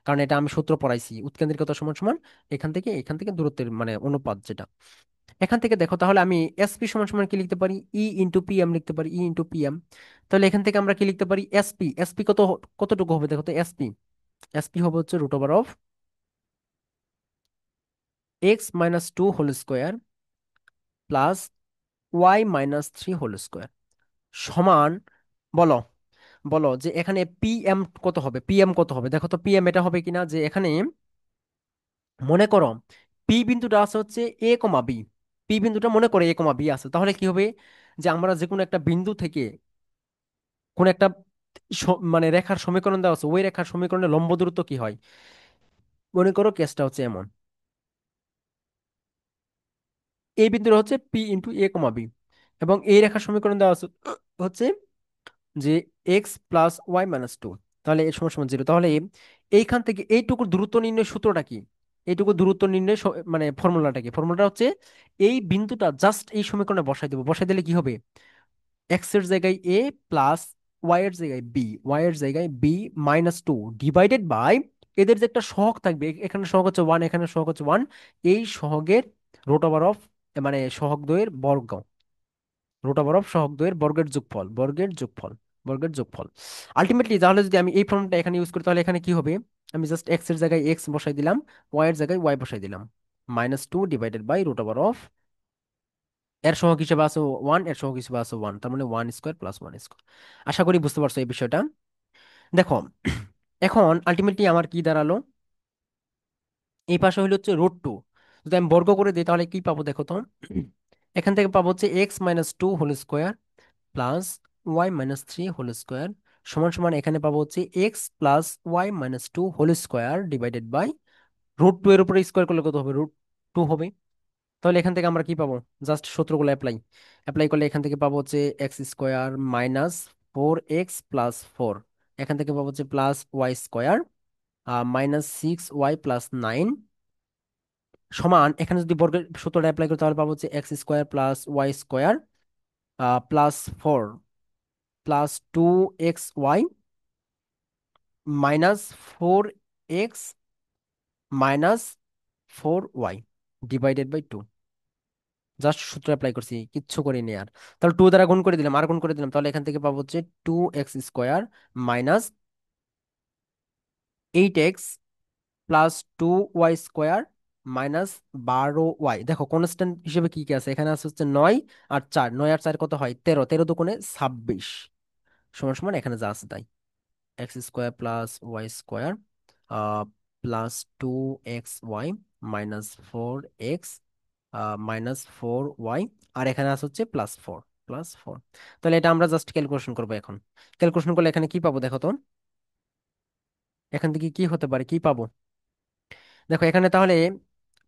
কারণ এটা আমি সূত্র পড়াইছি, উৎকেন্দ্রিকতা সমান সমান এখান থেকে দূরত্বের মানে অনুপাত যেটা। এখান থেকে দেখো তাহলে আমি এসপি সমান সমান কি লিখতে পারি? E/PM লিখতে পারি, E/PM। তাহলে এখান থেকে আমরা কি লিখতে পারি? এসপি, এসপি কতটুকু হবে দেখো তো। এসপি, এসপি হবে হচ্ছে √অফ x-2 whole square plus y-3 whole square সমান। বলো, বলো যে এখানে পিএম কত হবে? পিএম কত হবে দেখো তো। পিএম এটা হবে কিনা যে এখানে মনে করো পি বিন্দুটা আছে হচ্ছে a, b। পি বিন্দুটা মনে করে a, b আছে, তাহলে কি হবে যে আমরা যে কোনো একটা বিন্দু থেকে কোন একটা মানে রেখার সমীকরণ দেওয়া আছে, ওই রেখার সমীকরণের লম্ব দূরত্ব কি হয়? মনে করো কেসটা হচ্ছে এমন, এই বিন্দুটা হচ্ছে p × a, b। এবং এই রেখার সমীকরণ দেওয়া আছে হচ্ছে যে x+y−2। তাহলে এর সমান সমান 0। তাহলে এইখান থেকে এইটুকু দূরত্ব নির্ণয় সূত্রটা কি? এইটুকু দূরত্ব নির্ণয় মানে ফর্মুলাটা কি? ফর্মুলাটা হচ্ছে এই বিন্দুটা জাস্ট এই সমীকরণে বসাই দেবো। বসাই দিলে কি হবে? এক্স এর জায়গায় এ প্লাস ওয়াই এর জায়গায় বি, ওয়াই এর জায়গায় বি-2 ডিভাইডেড বাই এদের যে একটা সহগ থাকবে, এখানে সহগ হচ্ছে 1, এখানে সহগ হচ্ছে 1। এই সহগের √অফ মানে সহগ দ্বয়ের বর্গ। √অফ সহগ দ্বয়ের বর্গের যোগফল, বর্গের যোগফল, বর্গের যোগফল। আলটিমেটলি তাহলে যদি আমি এই ফর্মুলাটা এখানে ইউজ করি তাহলে এখানে কি হবে? আমি জাস্ট এক্স এর জায়গায় এক্স বসাই দিলাম, ওয়াই এর জায়গায় ওয়াই বসাই দিলাম। -2 ডিভাইডেড বাই √অফ এর সহগ হিসেবে আছে ওয়ান, এর সহগ হিসেবে আছে ওয়ান, তার মানে one square plus one square. আশা করি বুঝতে পারছো এই বিষয়টা। দেখো, এখন আলটিমেটলি আমার কি দাঁড়ালো, এই পাশে হলো হচ্ছে √2। যদি আমি বর্গ করে দিই তাহলে কি পাবো দেখো তো, এখান থেকে পাবো হচ্ছে x-2 whole square plus y-3 whole square সমান সমান, এখানে পাবো হচ্ছে x+y-2 whole square divided by √2 এর উপরে স্কোয়ার করলে কত হবে, √2 হবে। তাহলে এখান থেকে আমরা কি পাবো, জাস্ট সূত্রগুলো অ্যাপ্লাই অ্যাপ্লাই করলে এখান থেকে পাবো হচ্ছে x² - 4x+4, এখান থেকে পাবো হচ্ছে +y² -6y+9 সমান, এখানে যদি বর্গের সূত্রটা অ্যাপ্লাই করি তাহলে পাবো হচ্ছে x² + y² +4 +2xy -4x -4y divided by 2। Just সূত্র অ্যাপ্লাই করছি, কিচ্ছু করিনি আর। তাহলে 2 দ্বারা গুণ করে দিলাম আর গুণ করে দিলাম, তাহলে এখান থেকে পাবো হচ্ছে 2x² -8x + 2y² -12y। দেখো কনস্ট্যান্ট হিসেবে কি কি আছে, এখানে আছে হচ্ছে 9 আর 4, 9 আর 4 কত হয়, 13, 13 দুগুণে 26 সমান সমান, এখানে যা আছে তাই, x² + y² +2xy -4x -4y, আর এখানে আছে হচ্ছে +4। তাহলে এটা আমরা জাস্ট ক্যালকুলেশন করবো এখন। ক্যালকুলেশন করলে এখানে কি পাবো দেখো তো, এখান থেকে কি হতে পারে, কি পাবো দেখো এখানে তাহলে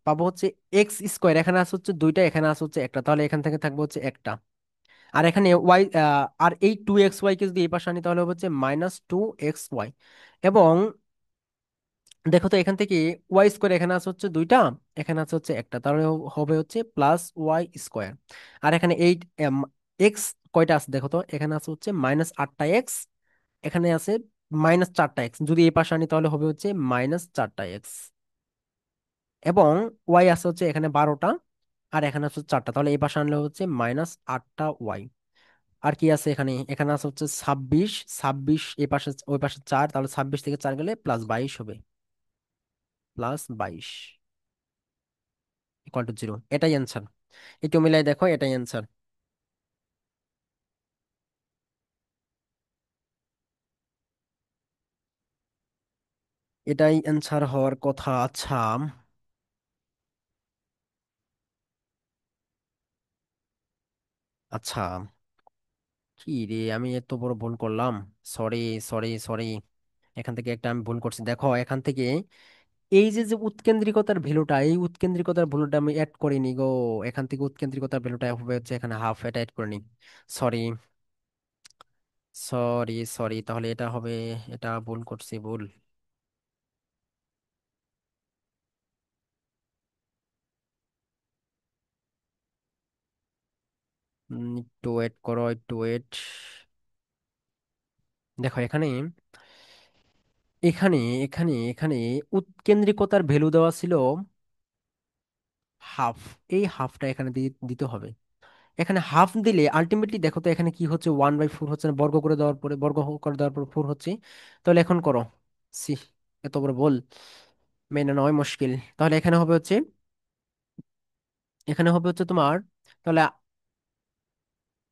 পাবো হচ্ছে x², এখানে আছে হচ্ছে দুইটা, এখানে আছে হচ্ছে একটা, তাহলে এখান থেকে থাকবে হচ্ছে একটা। আর এখানে ওয়াই, আর এই 2xy কে যদি এই পাশে আনি তাহলে হবে হচ্ছে -2xy। এবং দেখো তো এখান থেকে y², এখানে আছে হচ্ছে দুইটা, এখানে আছে হচ্ছে একটা, তাহলে হবে হচ্ছে +y²। আর এখানে 8 x কয়টা আছে দেখো তো, এখানে আছে হচ্ছে -8টা x, এখানে আছে -4টা x, যদি এই পাশে আনি তাহলে হবে হচ্ছে -4টা x। এবং ওয়াই আছে হচ্ছে এখানে 12টা, আর এখানে আছে 4টা, তাহলে এই পাশে আনলে হচ্ছে -8টা y। আর কি আছে এখানে, এখানে আছে হচ্ছে 26, 26 এই পাশে ওই পাশে 4, তাহলে 26 থেকে 4 গেলে +22 হবে, +22 = 0। এটাই অ্যান্সার, একটু মিলাই দেখো, এটাই অ্যান্সার। এটাই অ্যান্সার হওয়ার কথা। আচ্ছা, আচ্ছা, কি রে, আমি এত বড় ভুল করলাম, সরি, সরি। এখান থেকে একটা আমি ভুল করছি, দেখো এখান থেকে এই যে যে উৎকেন্দ্রিকতার ভ্যালুটা, এই উৎকেন্দ্রিকতার ভ্যালুটা আমি অ্যাড করিনি গো। এখান থেকে উৎকেন্দ্রিকতার ভ্যালুটা হবে হচ্ছে এখানে হাফ, এটা অ্যাড করিনি। সরি, সরি, তাহলে এটা হবে, এটা ভুল করছি, ভুল। একটু ওয়েট করো, একটু ওয়েট। দেখো এখানে, এখানে এখানে উৎকেন্দ্রিকতার ভ্যালু দেওয়া ছিল হাফ, এই হাফটা এখানে দিতে হবে। এখানে হাফ দিলে আলটিমেটলি দেখো তো এখানে কি হচ্ছে, 1/4 হচ্ছে না, বর্গ করে দেওয়ার পরে, করে দেওয়ার পর 4 হচ্ছে। তাহলে এখন করো, সি, এত বড় বল মেনে নয়, মুশকিল। তাহলে এখানে হবে হচ্ছে, এখানে হবে হচ্ছে তোমার, তাহলে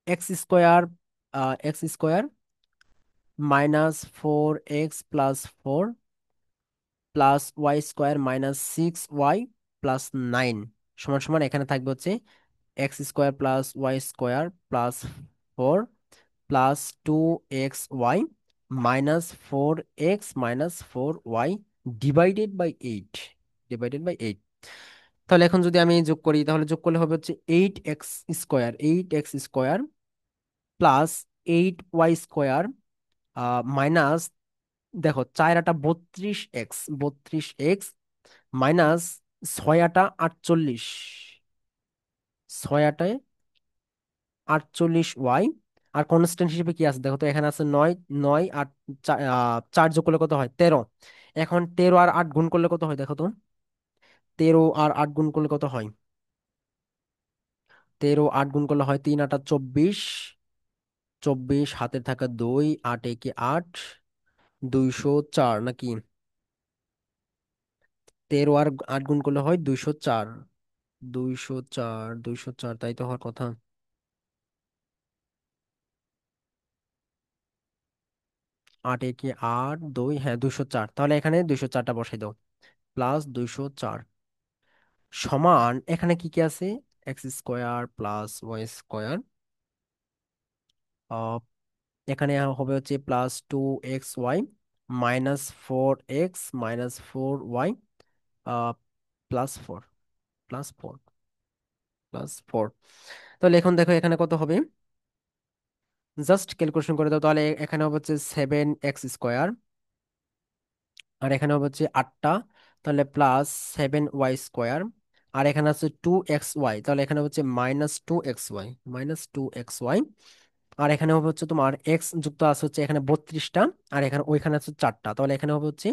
x², x² -4x+4 +y² - 6y+9 সমান সমান, এখানে থাকবে হচ্ছে x² + y² +2xy -4x - 4y divided by 8। তাহলে এখন যদি আমি যোগ করি তাহলে যোগ করলে হবে হচ্ছে 8x² +8y² মাইনাস, দেখো 4 × 8 = 32x, 32x -6 × 8 = 48, 6 × 8 = 48y। আর কনস্ট্যান্ট হিসেবে কি আছে দেখো তো, এখানে আছে 9, 9 আর 4 যোগ করলে কত হয়, 13। এখন 13 আর 8 গুণ করলে কত হয় দেখো তো, 13 আর 8 গুণ করলে কত হয়, 13 8 গুণ করলে হয় 3 × 8 = 24, 24 হাতে থাকা 2, 8 × 1 = 8, 204 নাকি, 13 আর 8 গুণ করলে হয় 204। 204 তাই তো হওয়ার কথা। 8 একে 8, 2, হ্যাঁ 204, তাহলে এখানে 204টা বসাই দাও। +204 সমান এখানে কি কি আছে? x² + y²। এখানে হবে হচ্ছে +2xy -4x - 4y +4 +4 +4। তাহলে এখন দেখো এখানে কত হবে, জাস্ট ক্যালকুলেশন করে দাও। তাহলে এখানে হবে হচ্ছে 7x², আর এখানে হবে হচ্ছে 8টা, তাহলে +7y²। আর এখানে আছে 2xy, তাহলে এখানে হচ্ছে -2xy -2xy। আর এখানে হবে হচ্ছে তোমার এক্স যুক্ত আছে হচ্ছে এখানে 32টা, আর এখানে ওইখানে আছে 4টা, তাহলে এখানে হবে হচ্ছে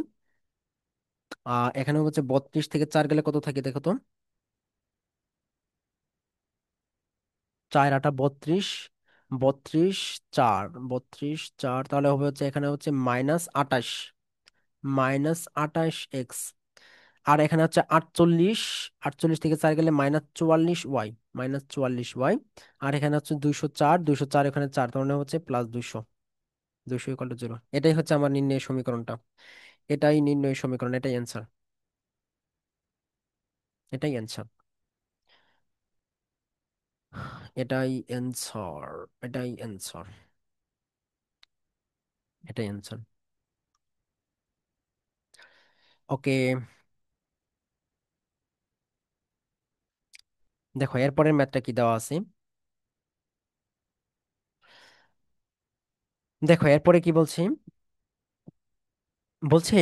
এখানে হচ্ছে 32 থেকে 4 গেলে কত থাকে দেখো তো। 4 × 8 = 32, 32 4 তাহলে হবে হচ্ছে এখানে হচ্ছে -28, -28x। আর এখানে হচ্ছে 48, 48 থেকে 4 গেলে -44y, -44y। আর এখানে হচ্ছে 204, 204 এখানে 4, তার মানে হচ্ছে +200, 200 = 0। এটাই হচ্ছে আমার নির্ণয় সমীকরণটা। এটাই নির্ণয় সমীকরণ, এটাই অ্যান্সার, এটাই অ্যান্সার, এটাই অ্যান্সার, এটাই অ্যান্সার, এটাই অ্যান্সার। ওকে, দেখো এরপরের ম্যাথটা কি দেওয়া আছে। দেখো এরপরে কি বলছে, বলছে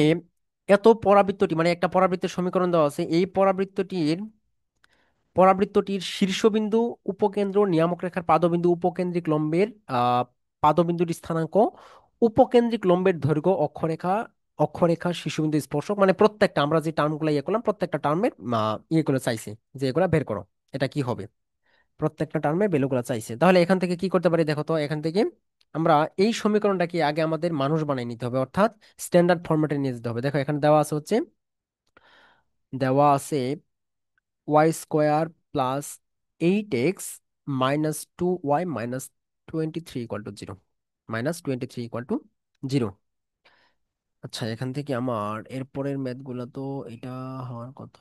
এত পরাবৃত্তটি মানে একটা পরাবৃত্তের সমীকরণ দেওয়া আছে, এই পরাবৃত্তটির শীর্ষবিন্দু, উপকেন্দ্র, নিয়ামক রেখার পাদবিন্দু, উপকেন্দ্রিক লম্বের পাদবিন্দুর স্থানাঙ্ক, উপকেন্দ্রিক লম্বের দৈর্ঘ্য, অক্ষরেখা শীর্ষবিন্দু স্পর্শক, মানে প্রত্যেকটা আমরা যে টার্মগুলো ইয়ে করলাম প্রত্যেকটা টার্মের ইয়েগুলো চাইছে, যে এগুলা বের করো, এটা কি হবে। প্রত্যেকটা টার্মের ভ্যালুগুলো চাইছে। তাহলে এখান থেকে কি করতে পারি দেখো তো, এখান থেকে আমরা এই সমীকরণটাকে আগে আমাদের মানুষ বানিয়ে নিতে হবে, অর্থাৎ স্ট্যান্ডার্ড ফরম্যাটে নিয়ে যেতে হবে। দেখো এখানে দেওয়া আছে হচ্ছে, দেওয়া আছে y² + 8x -2y -23 = 0, -23 = 0। আচ্ছা এখান থেকে আমার এরপরের ম্যাথ গুলা তো এটা হওয়ার কথা।